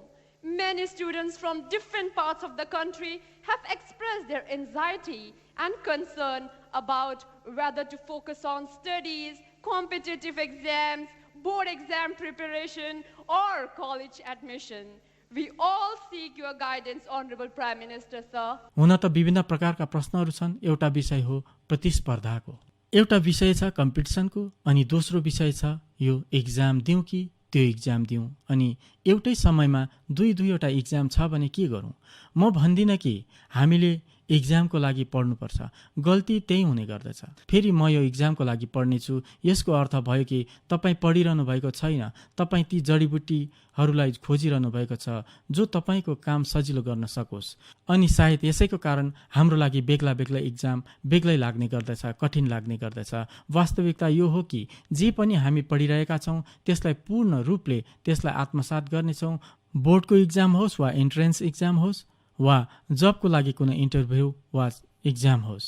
many students from different parts of the country have expressed their anxiety and concern about whether to focus on studies, competitive exams, board exam preparation, or college admission. We all seek your guidance, Honorable Prime Minister, sir. हुन त विभिन्न प्रकारका प्रश्नहरू छन्। एउटा विषय हो प्रतिस्पर्धाको, एउटा विषय छ कम्पिटिसनको, अनि दोस्रो विषय छ यो एक्जाम दिउँ कि त्यो एक्जाम दिउँ, अनि एउटै समयमा दुईवटा एक्जाम छ भने के गरौँ? म भन्दिनँ कि हामीले एक्जामको लागि पढ्नुपर्छ, गल्ती त्यही हुने गर्दछ। फेरि म यो एक्जामको लागि पढ्नेछु, यसको अर्थ भयो कि तपाईँ पढिरहनु भएको छैन, तपाईँ ती जडीबुटीहरूलाई खोजिरहनु भएको छ जो तपाईँको काम सजिलो गर्न सकोस्। अनि सायद यसैको कारण हाम्रो लागि बेग्ला बेग्ला एक्जाम बेग्लै लाग्ने गर्दछ, कठिन लाग्ने गर्दछ। वास्तविकता यो हो कि जे पनि हामी पढिरहेका छौँ त्यसलाई पूर्ण रूपले त्यसलाई आत्मसात गर्नेछौँ। बोर्डको एक्जाम होस् वा इन्ट्रेन्स एक्जाम होस् वा जबको लागि कुनै इन्टरभ्यू वा एक्जाम होस्,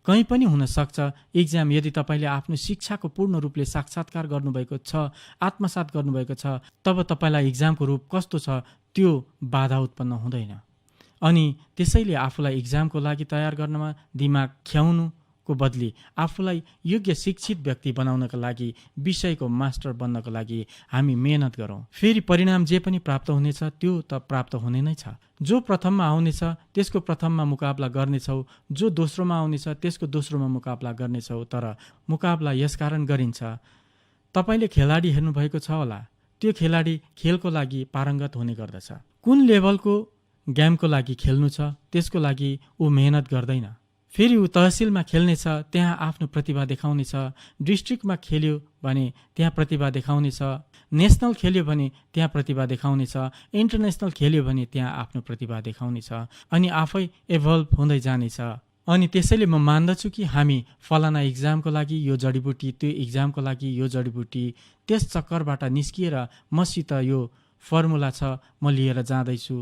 कहीँ पनि हुन सक्छ एक्जाम। यदि तपाईँले आफ्नो शिक्षाको पूर्ण रूपले साक्षात्कार गर्नुभएको छ, आत्मसात गर्नुभएको छ, तब तपाईँलाई एक्जामको रूप कस्तो छ त्यो बाधा उत्पन्न हुँदैन। अनि त्यसैले आफूलाई एक्जामको लागि तयार गर्नमा दिमाग ख्याउनुको बदली आफूलाई योग्य शिक्षित व्यक्ति बनाउनका लागि, विषयको मास्टर बन्नको लागि हामी मेहनत गरौँ। फेरि परिणाम जे पनि प्राप्त हुनेछ त्यो त प्राप्त हुने नै छ। जो प्रथममा आउनेछ त्यसको प्रथममा मुकाबला गर्नेछौ, जो दोस्रोमा आउनेछ त्यसको दोस्रोमा मुकाबला गर्नेछौ। तर मुकाबला यसकारण गरिन्छ, तपाईँले खेलाडी हेर्नुभएको छ होला, त्यो खेलाडी खेलको लागि पारङ्गत हुने गर्दछ। कुन लेभलको गेमको लागि खेल्नु छ त्यसको लागि ऊ मेहनत गर्दैन। फेरि ऊ तहसिलमा खेल्नेछ, त्यहाँ आफ्नो प्रतिभा देखाउनेछ, डिस्ट्रिक्टमा खेल्यो भने त्यहाँ प्रतिभा देखाउनेछ, नेसनल खेल्यो भने त्यहाँ प्रतिभा देखाउनेछ, इन्टरनेसनल खेल्यो भने त्यहाँ आफ्नो प्रतिभा देखाउनेछ, अनि आफै इभल्भ हुँदै जानेछ। अनि त्यसैले म मान्दछु कि हामी फलाना एक्जामको लागि यो जडीबुटी, त्यो एक्जामको लागि यो जडीबुटी, त्यस चक्करबाट निस्किएर मसित यो फर्मुला छ, म लिएर जाँदैछु।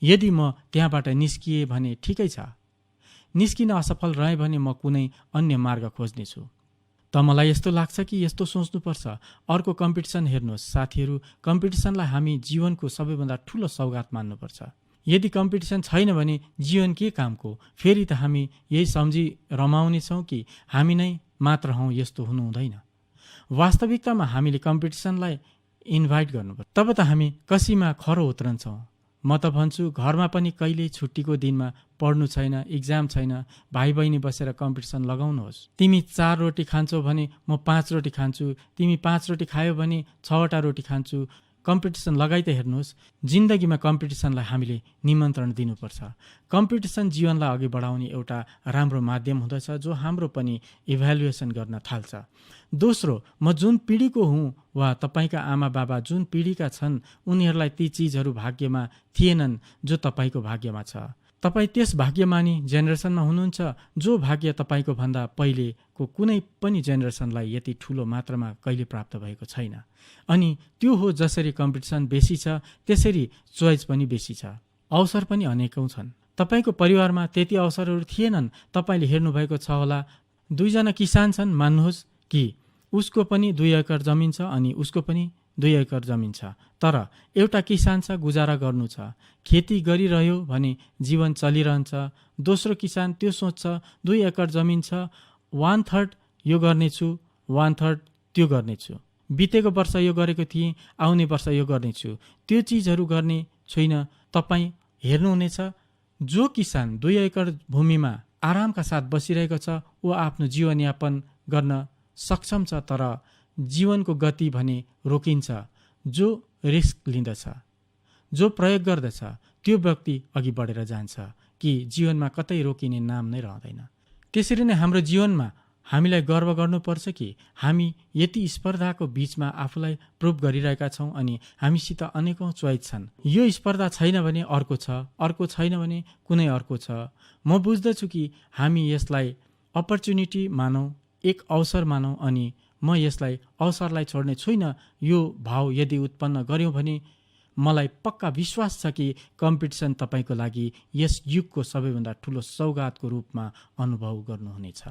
यदि म त्यहाँबाट निस्किएँ भने ठिकै छ, निस्किन असफल रहे भने म कुनै अन्य मार्ग खोज्नेछु। त मलाई यस्तो लाग्छ कि यस्तो सोच्नुपर्छ, अर्को कम्पिटिसन हेर्नुहोस् साथीहरू, कम्पिटिसनलाई हामी जीवनको सबैभन्दा ठुलो सौगात मान्नुपर्छ। यदि कम्पिटिसन छैन भने जीवन के कामको? फेरि त हामी यही सम्झी रमाउनेछौँ कि हामी नै मात्र हौँ, यस्तो हुनु हुँदैन। वास्तविकतामा हामीले कम्पिटिसनलाई इन्भाइट गर्नुपर्छ, तब त हामी कसीमा खरो उत्रन्छौँ। म त भन्छु घरमा पनि कहिले छुट्टीको दिनमा पढ्नु छैन, इक्जाम छैन, भाइ बहिनी बसेर कम्पिटिसन लगाउनुहोस्। तिमी 4 रोटी खान्छौ भने म 5 रोटी खान्छु, तिमी 5 रोटी खायो भने 6वटा रोटी खान्छु। कम्पिटिसन लगाइ त हेर्नुहोस्। जिन्दगीमा कम्पिटिसनलाई हामीले निमन्त्रण दिनुपर्छ। कम्पिटिसन जीवनलाई अघि बढाउने एउटा राम्रो माध्यम हुँदछ जो हाम्रो पनि इभ्यालुएसन गर्न थाल्छ। दोस्रो, म जुन पिँढीको हुँ वा तपाईँका आमा बाबा जुन पिँढीका छन् उनीहरूलाई ती चिजहरू भाग्यमा थिएनन् जो तपाईँको भाग्यमा छ। तपाईँ त्यस भाग्यमानी जेनेरेसनमा हुनुहुन्छ जो भाग्य तपाईँको भन्दा पहिलेको कुनै पनि जेनेरेसनलाई यति ठुलो मात्रामा कहिले प्राप्त भएको छैन। अनि त्यो हो जसरी कम्पिटिसन बेसी छ त्यसरी चोइस पनि बेसी छ, अवसर पनि अनेकौँ छन्। तपाईँको परिवारमा त्यति अवसरहरू थिएनन्। तपाईँले हेर्नुभएको छ होला 2 जना किसान छन्, मान्नुहोस् कि उसको पनि 2 एकर जमिन छ अनि उसको पनि 2 एकर जमिन छ। तर एउटा किसान छ गुजारा गर्नु छ, खेती गरिरह्यो भने जीवन चलिरहन्छ। दोस्रो किसान त्यो सोच्छ 2 एकर जमिन छ, 1/3 यो गर्नेछु, 1/3 त्यो गर्नेछु। बितेको वर्ष यो गरेको थिएँ, आउने वर्ष यो गर्नेछु। त्यो चिजहरू गर्ने छुइनँ। तपाईँ हेर्नुहुनेछ जो किसान 2 एकर भूमिमा आरामका साथ बसिरहेको छ ऊ आफ्नो जीवनयापन गर्न सक्षम छ, तर जीवनको गति भने रोकिन्छ। जो रिस्क लिँदछ, जो प्रयोग गर्दछ त्यो व्यक्ति अघि बढेर जान्छ कि जीवनमा कतै रोकिने नाम नै रहँदैन। त्यसरी नै हाम्रो जीवनमा हामीलाई गर्व गर्नुपर्छ कि हामी यति स्पर्धाको बीचमा आफूलाई प्रुभ गरिरहेका छौँ अनि हामीसित अनेकौँ चोइस छन्। यो स्पर्धा छैन भने अर्को छ, अर्को छैन भने कुनै अर्को छ। म बुझ्दछु कि हामी यसलाई अपर्च्युनिटी मानौँ, एक अवसर मानौँ अनि म यसलाई अवसरलाई छोड्ने छुइनँ। यो भाव यदि उत्पन्न गर्यौँ भने मलाई पक्का विश्वास छ कि कम्पिटिसन तपाईँको लागि यस युगको सबैभन्दा ठुलो सौगातको रूपमा अनुभव गर्नुहुनेछ।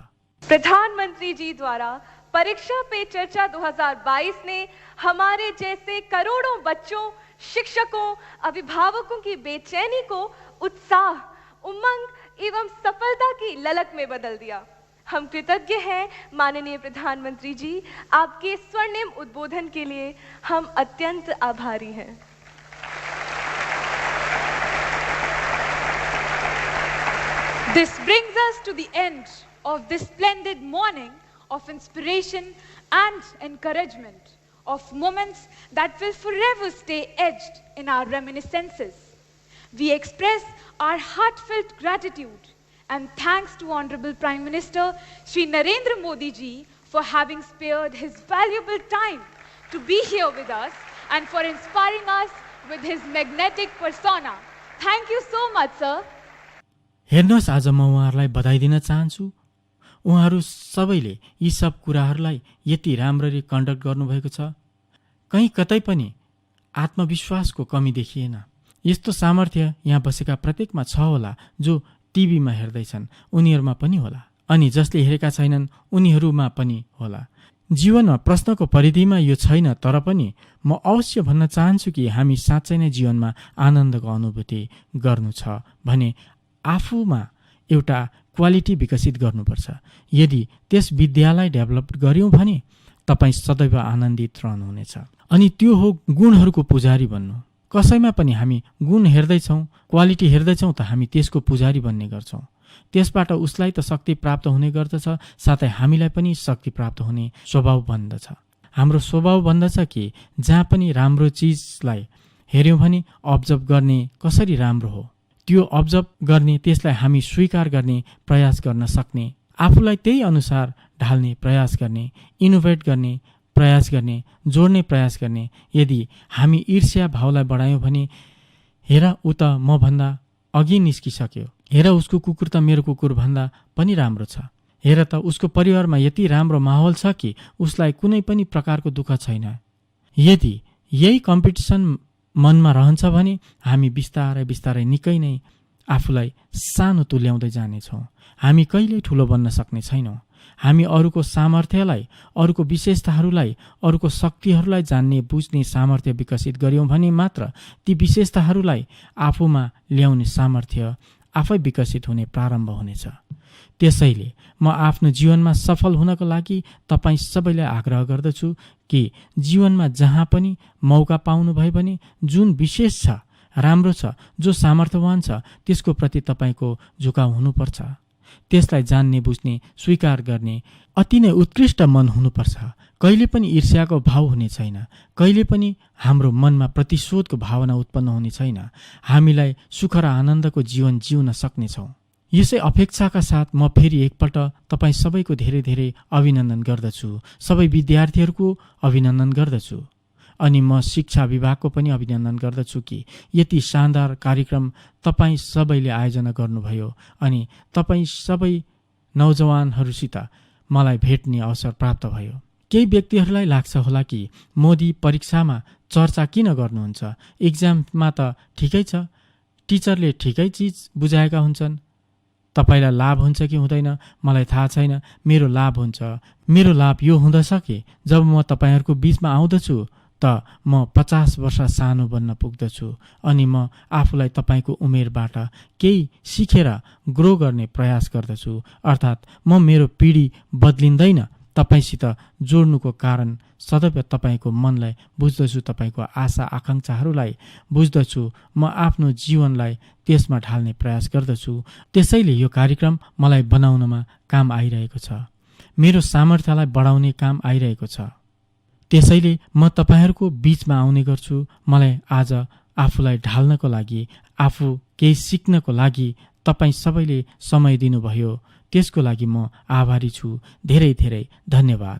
प्रधानमंत्री जी द्वारा परीक्षा पे चर्चा 2022 ने हमारे जैसे करोड़ों बच्चों, शिक्षकों, अभिभावकों की बेचैनी को उत्साह, उमंग एवं सफलता की ललक में बदल दिया। हम कृतज्ञ हैं माननीय प्रधानमंत्री जी, आपके स्वर्णिम उद्बोधन के लिए हम अत्यंत आभारी हैं। This brings us to the end of this splendid morning of inspiration and encouragement, of moments that will forever stay etched in our reminiscences. We express our heartfelt gratitude and thanks to Honorable Prime Minister Shri Narendra Modi ji for having spared his valuable time to be here with us and for inspiring us with his magnetic persona. Thank you so much, sir. हेर्नुहोस्, आज म उहाँहरूलाई बधाई दिन चाहन्छु। उहाँहरू सबैले यी सब कुराहरूलाई यति राम्ररी कन्डक्ट गर्नुभएको छ। कहीँ कतै पनि आत्मविश्वासको कमी देखिएन। यस्तो सामर्थ्य यहाँ बसेका प्रत्येकमा छ होला। जो टिभीमा हेर्दैछन् उनीहरूमा पनि होला अनि जसले हेरेका छैनन् उनीहरूमा पनि होला। जीवनमा प्रश्नको परिधिमा यो छैन, तर पनि म अवश्य भन्न चाहन्छु कि हामी साँच्चै नै जीवनमा आनन्दको अनुभूति गर्नु छ भने आफूमा एउटा क्वालिटी विकसित गर्नुपर्छ। यदि त्यस विद्यालाई डेभलप गर्यौँ भने तपाईँ सदैव आनन्दित रहनुहुनेछ। अनि त्यो हो गुणहरूको पुजारी बन्नु। कसैमा पनि हामी गुण हेर्दैछौँ, क्वालिटी हेर्दैछौँ त हामी त्यसको पुजारी बन्ने गर्छौँ। त्यसबाट उसलाई त शक्ति प्राप्त हुने गर्दछ, साथै हामीलाई पनि शक्ति प्राप्त हुने स्वभाव बन्दछ। हाम्रो स्वभाव बन्दछ कि जहाँ पनि राम्रो चिजलाई हेऱ्यौँ भने अब्जर्भ गर्ने कसरी राम्रो हो त्यो अब्जर्भ गर्ने, त्यसलाई हामी स्वीकार गर्ने प्रयास गर्न सक्ने, आफूलाई त्यही अनुसार ढाल्ने प्रयास गर्ने, इनोभेट गर्ने प्रयास गर्ने, जोड्ने प्रयास गर्ने। यदि हामी ईर्ष्या भावलाई बढायौँ भने हेर ऊ त म भन्दा अघि निस्किसक्यो, हेर उसको कुकुर त मेरो कुकुर भन्दा पनि राम्रो छ, हेर त उसको परिवारमा यति राम्रो माहौल छ कि उसलाई कुनै पनि प्रकारको दुःख छैन। यदि यही कम्पिटिसन मनमा रहन्छ भने हामी बिस्तारै बिस्तारै निकै नै आफूलाई सानो तुल्याउँदै जानेछौँ। हामी कहिल्यै ठुलो बन्न सक्ने छैनौँ। हामी अरूको सामर्थ्यलाई, अरूको विशेषताहरूलाई, अरूको शक्तिहरूलाई जान्ने बुझ्ने सामर्थ्य विकसित गर्यौँ भने मात्र ती विशेषताहरूलाई आफूमा ल्याउने सामर्थ्य आफै विकसित हुने प्रारम्भ हुनेछ। त्यसैले म आफ्नो जीवनमा सफल हुनको लागि तपाईँ सबैलाई आग्रह गर्दछु कि जीवनमा जहाँ पनि मौका पाउनुभयो भने जुन विशेष छ राम्रो छ, जो सामर्थ्यवान छ त्यसको प्रति तपाईँको झुकाउ हुनुपर्छ। त्यसलाई जान्ने, बुझ्ने, स्वीकार गर्ने अति नै उत्कृष्ट मन हुनुपर्छ। कहिले पनि ईर्ष्याको भाव हुने छैन, कहिले पनि हाम्रो मनमा प्रतिशोधको भावना उत्पन्न हुने छैन। हामीलाई सुख र आनन्दको जीवन जिउन सक्नेछौँ। यसै अपेक्षाका साथ म फेरि एकपल्ट तपाईँ सबैको धेरै धेरै अभिनन्दन गर्दछु। सबै विद्यार्थीहरूको अभिनन्दन गर्दछु अनि म शिक्षा विभागको पनि अभिनन्दन गर्दछु कि यति शानदार कार्यक्रम तपाईँ सबैले आयोजना गर्नुभयो अनि तपाईँ सबै नौजवानहरूसित मलाई भेट्ने अवसर प्राप्त भयो। केही व्यक्तिहरूलाई लाग्छ होला कि मोदी परीक्षामा चर्चा किन गर्नुहुन्छ, एक्जाममा त ठिकै छ, टिचरले ठिकै चिज बुझाएका हुन्छन्, तपाईँलाई लाभ हुन्छ कि हुँदैन मलाई थाहा छैन। मेरो लाभ हुन्छ। मेरो लाभ यो हुँदछ कि जब म तपाईँहरूको बिचमा आउँदछु त म 50 वर्ष सानो बन्न पुग्दछु अनि म आफूलाई तपाईँको उमेरबाट केही सिकेर ग्रो गर्ने प्रयास गर्दछु। अर्थात् म मेरो पिँढी बदलिँदैन, तपाईँसित जोड्नुको कारण सदैव तपाईँको मनलाई बुझ्दछु, तपाईँको आशा आकाङ्क्षाहरूलाई बुझ्दछु। म आफ्नो जीवनलाई त्यसमा ढाल्ने प्रयास गर्दछु। त्यसैले यो कार्यक्रम मलाई बनाउनमा काम आइरहेको छ, मेरो सामर्थ्यलाई बढाउने काम आइरहेको छ। त्यसैले म तपाईँहरूको बिचमा आउने गर्छु। मलाई आज आफूलाई ढाल्नको लागि, आफू केही सिक्नको लागि तपाईँ सबैले समय दिनुभयो, त्यसको लागि म आभारी छु। धेरै धेरै धन्यवाद।